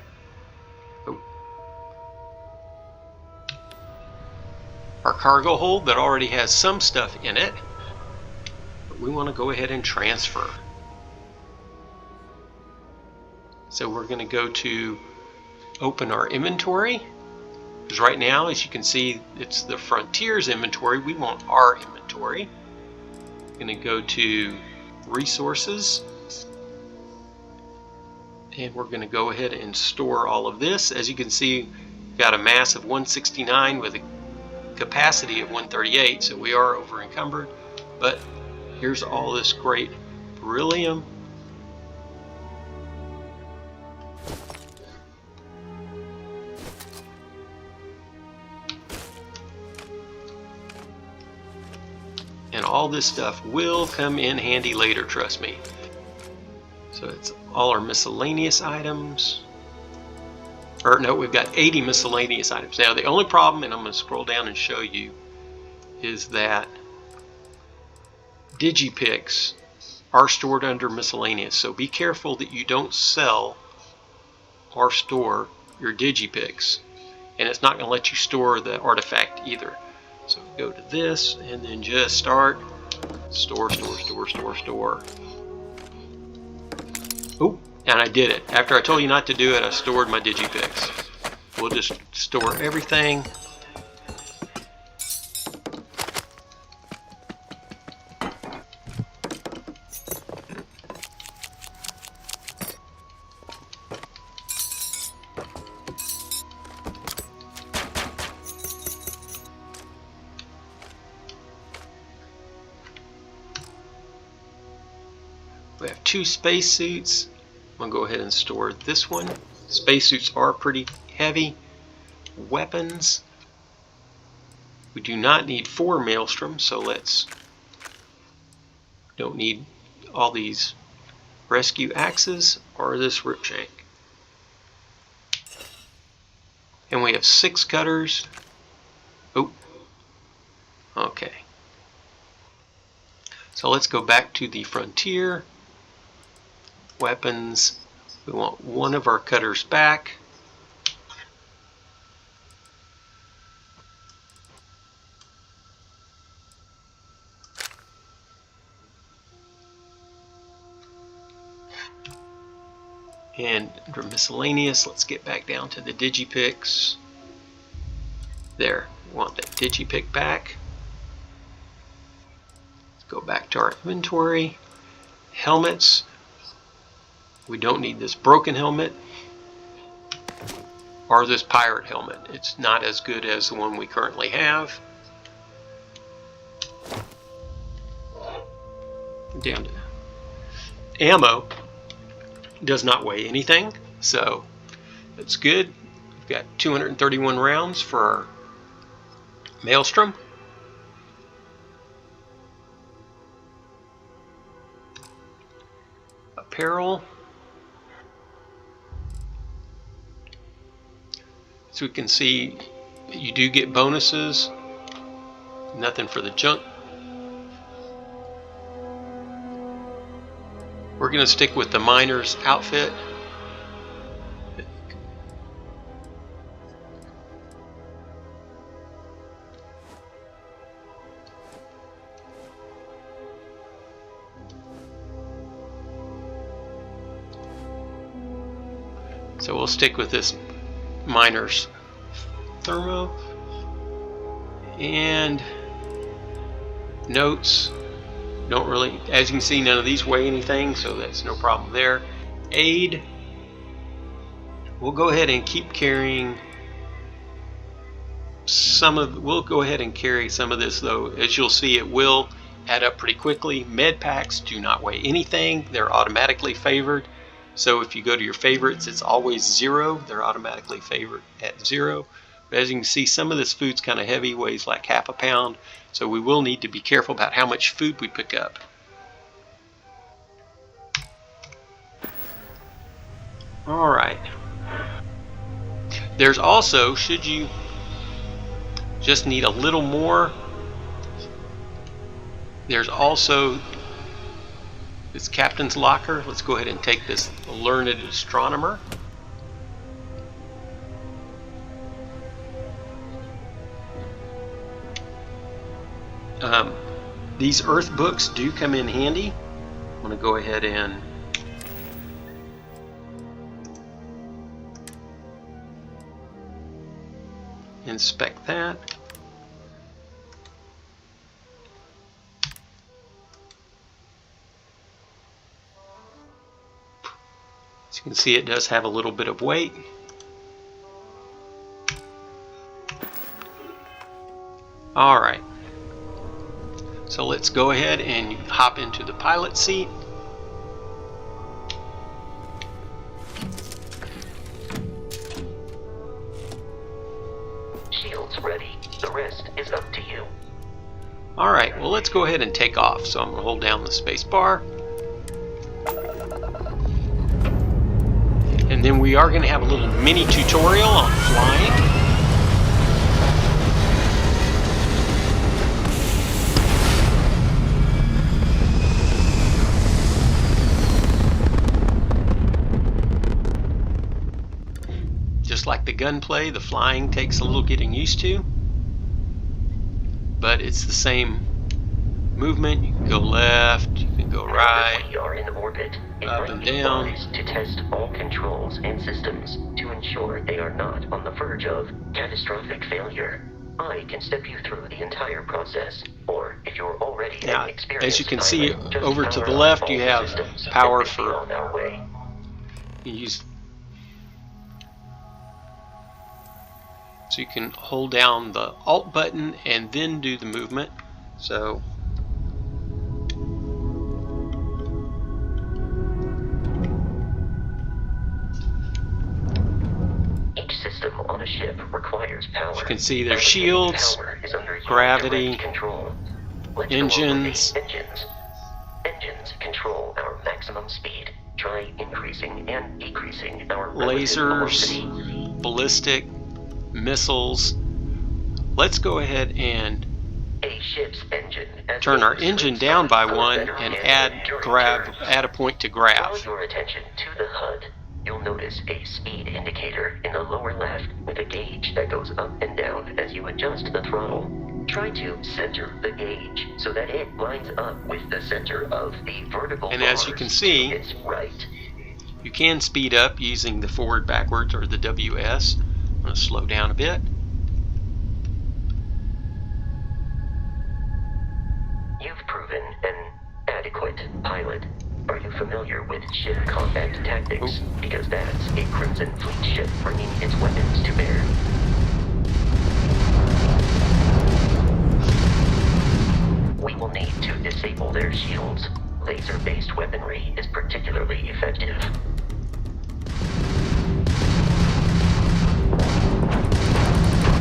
our cargo hold that already has some stuff in it, but we want to go ahead and transfer. So we're going to go to open our inventory, because right now, as you can see, it's the Frontier's inventory. We want our inventory. Going to go to resources, and we're going to go ahead and store all of this. As you can see, we've got a mass of 169 with a capacity of 138, so we are over encumbered. But here's all this great beryllium. And all this stuff will come in handy later, trust me. So it's all our miscellaneous items. Or no, we've got 80 miscellaneous items. Now the only problem, and I'm going to scroll down and show you, is that digipicks are stored under miscellaneous. So be careful that you don't sell or store your digipicks. And it's not going to let you store the artifact either. So go to this and then just start store. Oh, and I did it. After I told you not to do it, I stored my digipicks. We'll just store everything. We have 2 spacesuits. I'm going to go ahead and store this one. Spacesuits are pretty heavy. Weapons. We do not need 4 maelstroms, so don't need all these rescue axes or this rip shank. And we have 6 cutters. Oh, okay. So let's go back to the frontier. Weapons. We want 1 of our cutters back. And under miscellaneous, let's get back down to the digipicks. There, we want that digipick back. Let's go back to our inventory. Helmets. We don't need this broken helmet or this pirate helmet. It's not as good as the one we currently have. Down to ammo. Does not weigh anything, so that's good. We've got 231 rounds for our maelstrom. Apparel. So we can see you do get bonuses. Nothing for the junk. We're going to stick with the miner's outfit. So we'll stick with this miner's thermo. And notes. Don't really, as you can see, none of these weigh anything, so that's no problem there. Aid. We'll go ahead and keep carrying we'll go ahead and carry some of this, though. As you'll see, it will add up pretty quickly. Med packs do not weigh anything. They're automatically favored. So if you go to your favorites, it's always 0. They're automatically favored at 0. But as you can see, some of this food's kind of heavy, weighs like half a pound. So we will need to be careful about how much food we pick up. Alright. There's also, should you just need a little more, there's also this captain's locker. Let's go ahead and take this learned astronomer. These earth books do come in handy. I'm going to go ahead and inspect that. As you can see, it does have a little bit of weight. Alright. So let's go ahead and hop into the pilot seat. Shields ready. The rest is up to you. Alright, well let's go ahead and take off. So I'm going to hold down the space bar. And then we are going to have a little mini tutorial on flying. Just like the gunplay, the flying takes a little getting used to, but it's the same movement. You can go left, you can go right, We are in orbit. up and down. To test all controls and systems to ensure they are not on the verge of catastrophic failure. I can step you through the entire process, or if you're already Now, an experienced as you can see, pilot, just over to power the up left, all you the have systems power and be for on our way. you use. So you can hold down the Alt button and then do the movement. So each system on a ship requires power. as you can see, there's Allocating shields. Power is under your gravity, direct control. Let's go over engines. the engines. Engines control our maximum speed. Try increasing and decreasing our relative Lasers, velocity. ballistic, missiles. Let's go ahead and A ship's engine has turn a our engine sweet down spot by for one better and handling during turns. add a point to Draw grav. your attention to the HUD. You'll notice a speed indicator in the lower left with a gauge that goes up and down as you adjust the throttle. Try to center the gauge so that it lines up with the center of the vertical And as you bars can see, to its right. you can speed up using the forward, backwards, or the WS. I'm going to slow down a bit. You've proven an adequate pilot. Are you familiar with ship combat tactics? Because that's a Crimson Fleet ship bringing its weapons to bear. We will need to disable their shields. Laser-based weaponry is particularly effective.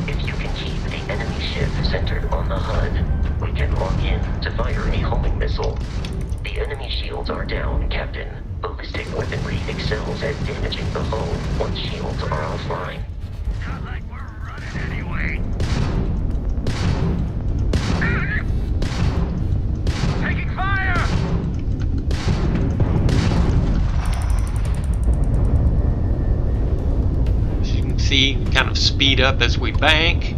If you can keep the enemy ship centered on the HUD, we can lock in to fire a homing missile. The enemy shields are down, Captain. Ballistic weaponry excels at damaging the hull once shields are offline. Not like we're running anyway. Taking fire! As you can see, we kind of speed up as we bank.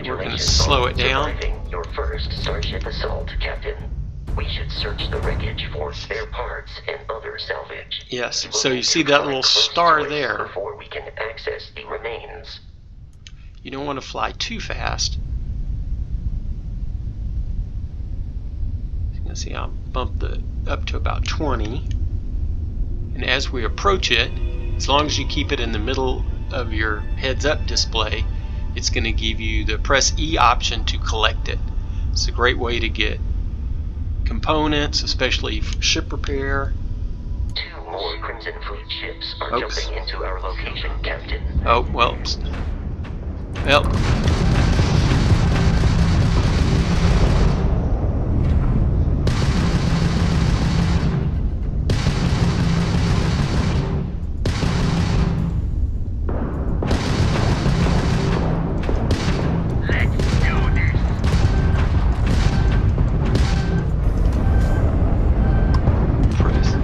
We're going to slow it down. Surviving your first Starship assault, Captain. We should search the wreckage for spare parts and other salvage. Yes, We will so you need see to that fly little close star to it there. before we can access the remains. You don't want to fly too fast. You can see I'll bump the up to about 20. And as we approach it, as long as you keep it in the middle of your heads-up display, it's going to give you the press E option to collect it. It's a great way to get components, especially ship repair. 2 more Crimson Fleet ships are Oops. jumping into our location, Captain. Oh, well. Well. Press.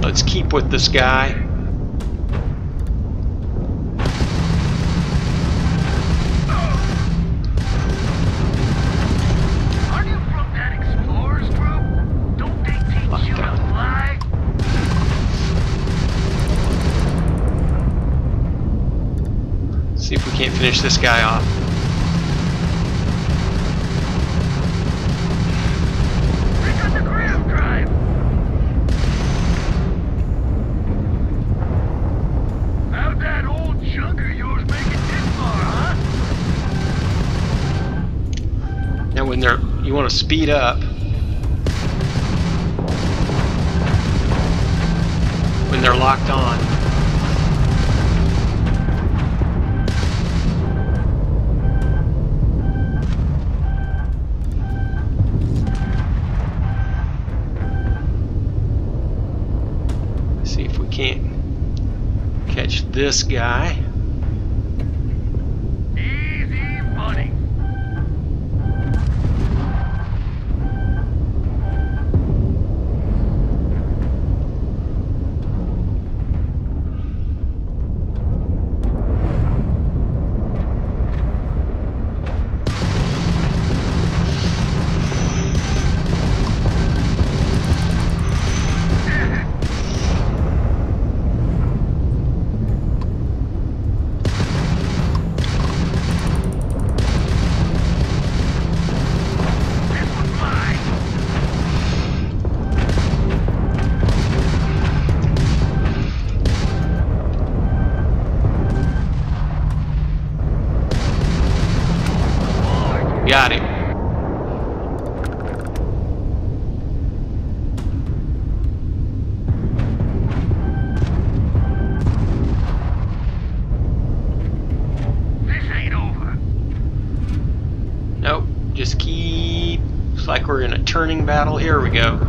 Let's keep with this guy. Are you from that explorers group? Don't they teach you to fly? See if we can't finish this guy off. They got the grav drive. How'd that old junk of yours make it this far, huh? Now when you want to speed up. When they're locked on. See if we can't catch this guy. Easy money. got him. This ain't over. Nope, just keep... Looks like we're in a turning battle. Here we go.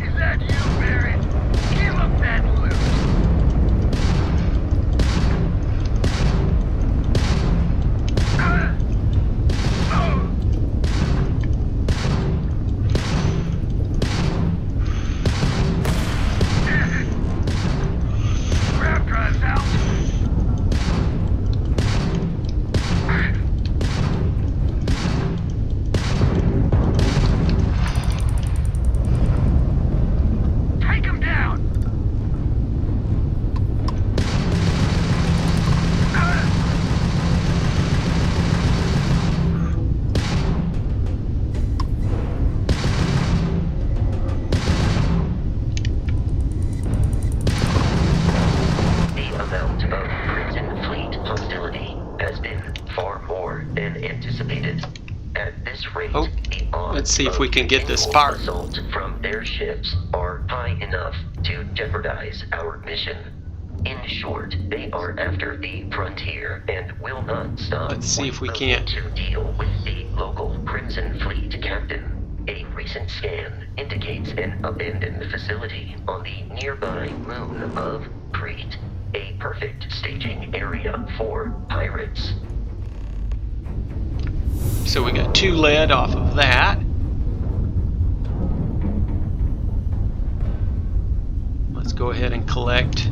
Is that you, Barrett? Give up that loot. Grab drives out. Take him down. The amount of Crimson Fleet hostility has been far more than anticipated. At this rate, Oh, the odds let's see if we of can get this continual part. assault from their ships are high enough to jeopardize our mission. In short, they are after the frontier and will not stop. Let's see if we We'll can't. need to deal with the local Crimson Fleet captain. A recent scan indicates an abandoned facility on the nearby moon of Crete, a perfect staging area for pirates. So we got 2 lead off of that. Let's go ahead and collect.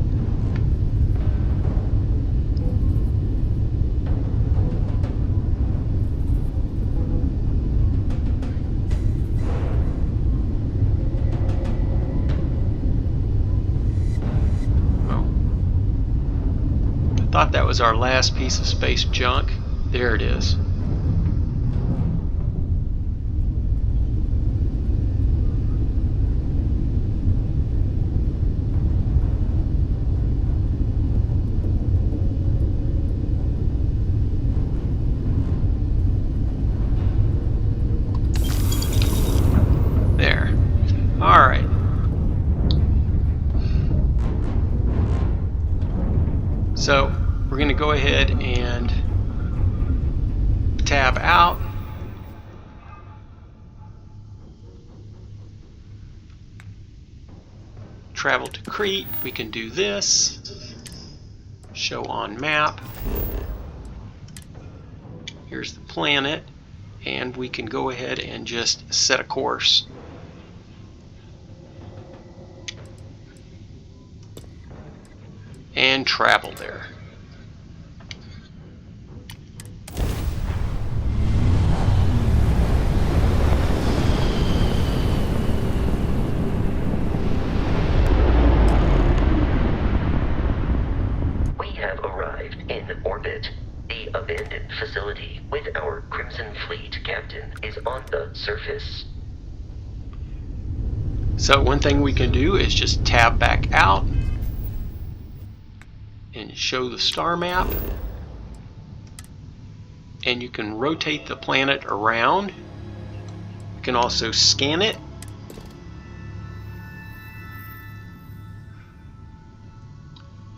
I thought that was our last piece of space junk. There it is. There. All right. So we're going to go ahead and tab out. Travel to Crete. We can do this. Show on map. Here's the planet. And we can go ahead and just set a course. And travel there. We have arrived in orbit. The abandoned facility with our Crimson Fleet captain is on the surface. So one thing we can do is just tab back out and show the star map, and you can rotate the planet around. You can also scan it.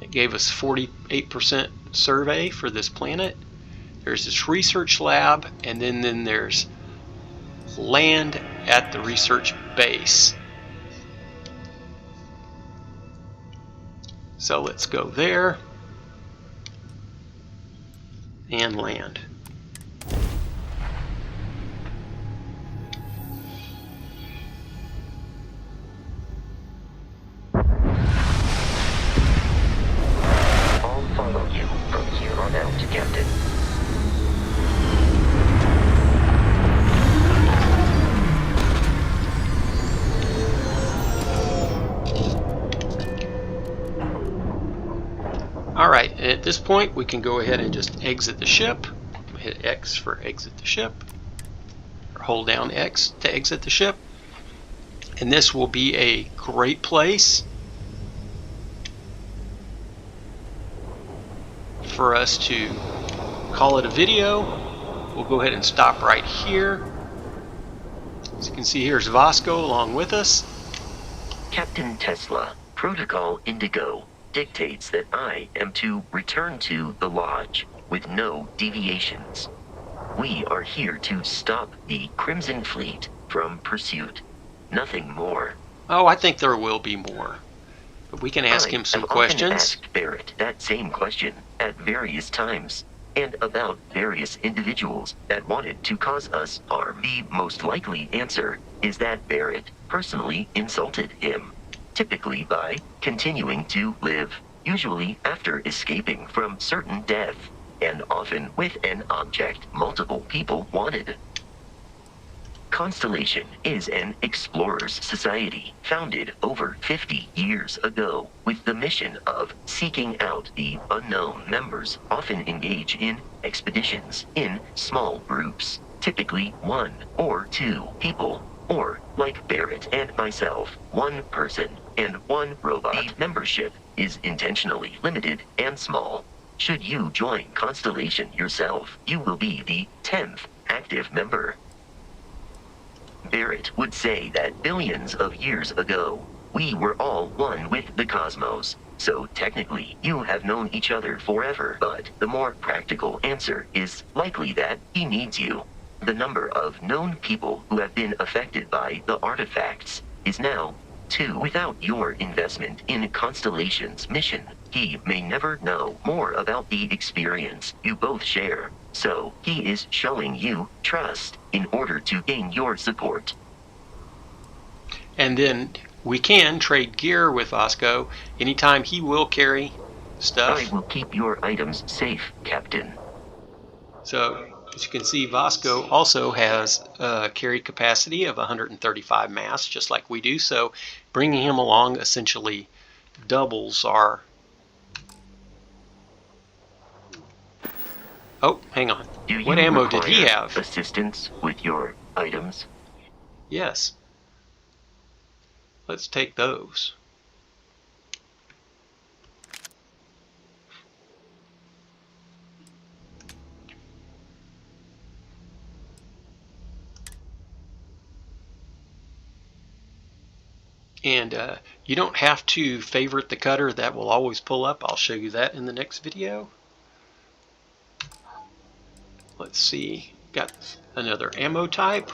It gave us 48% survey for this planet. There's this research lab, and then there's land at the research base. So let's go there and land. I'll follow you from here on out, Captain. this point, we can go ahead and just exit the ship. Hit X for exit the ship, or hold down X to exit the ship. And this will be a great place for us to call it a video. We'll go ahead and stop right here. As you can see, here's Vasco along with us. Captain Tesla, Protocol Indigo dictates that I am to return to the Lodge with no deviations. We are here to stop the Crimson Fleet from pursuit. Nothing more. Oh, I think there will be more. But we can ask him some questions. I have often asked Barrett that same question at various times, and about various individuals that wanted to cause us harm. The most likely answer is that Barrett personally insulted him, typically by continuing to live, usually after escaping from certain death, and often with an object multiple people wanted. Constellation is an explorers society founded over 50 years ago with the mission of seeking out the unknown. Members often engage in expeditions in small groups, typically 1 or 2 people, or, like Barrett and myself, 1 person and 1 robot. The membership is intentionally limited and small. Should you join Constellation yourself, you will be the 10th active member. Barrett would say that billions of years ago, we were all one with the cosmos, so technically you have known each other forever. But the more practical answer is likely that he needs you. The number of known people who have been affected by the artifacts is now 2. Without your investment in Constellation's mission, he may never know more about the experience you both share. So, he is showing you trust in order to gain your support. And then we can trade gear with Vasco anytime. He will carry stuff. I will keep your items safe, Captain. So, as you can see, Vasco also has a carry capacity of 135 mass, just like we do. So, bringing him along essentially doubles our... Oh, hang on. What ammo did he have? Assistance with your items? Yes. Let's take those. And you don't have to favorite the cutter. That will always pull up. I'll show you that in the next video. Let's see, got another ammo type.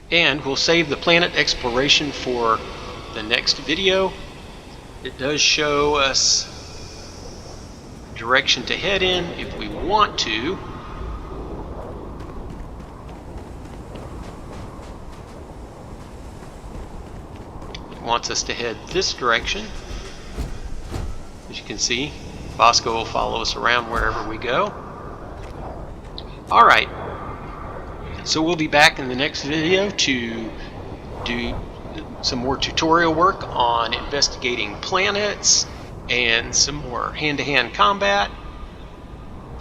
And we'll save the planet exploration for the next video. It does show us direction to head in if we want to. Wants us to head this direction. As you can see, Vasco will follow us around wherever we go. Alright, so we'll be back in the next video to do some more tutorial work on investigating planets and some more hand-to-hand combat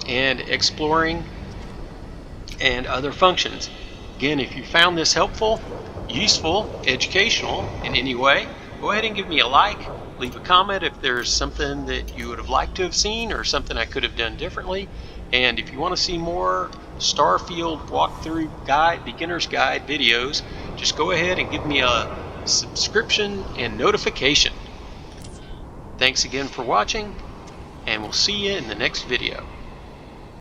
and exploring and other functions. Again, if you found this helpful, useful, educational in any way, go ahead and give me a like, leave a comment if there's something that you would have liked to have seen or something I could have done differently. And if you want to see more Starfield walkthrough guide, beginner's guide videos, just go ahead and give me a subscription and notification. Thanks again for watching, and we'll see you in the next video.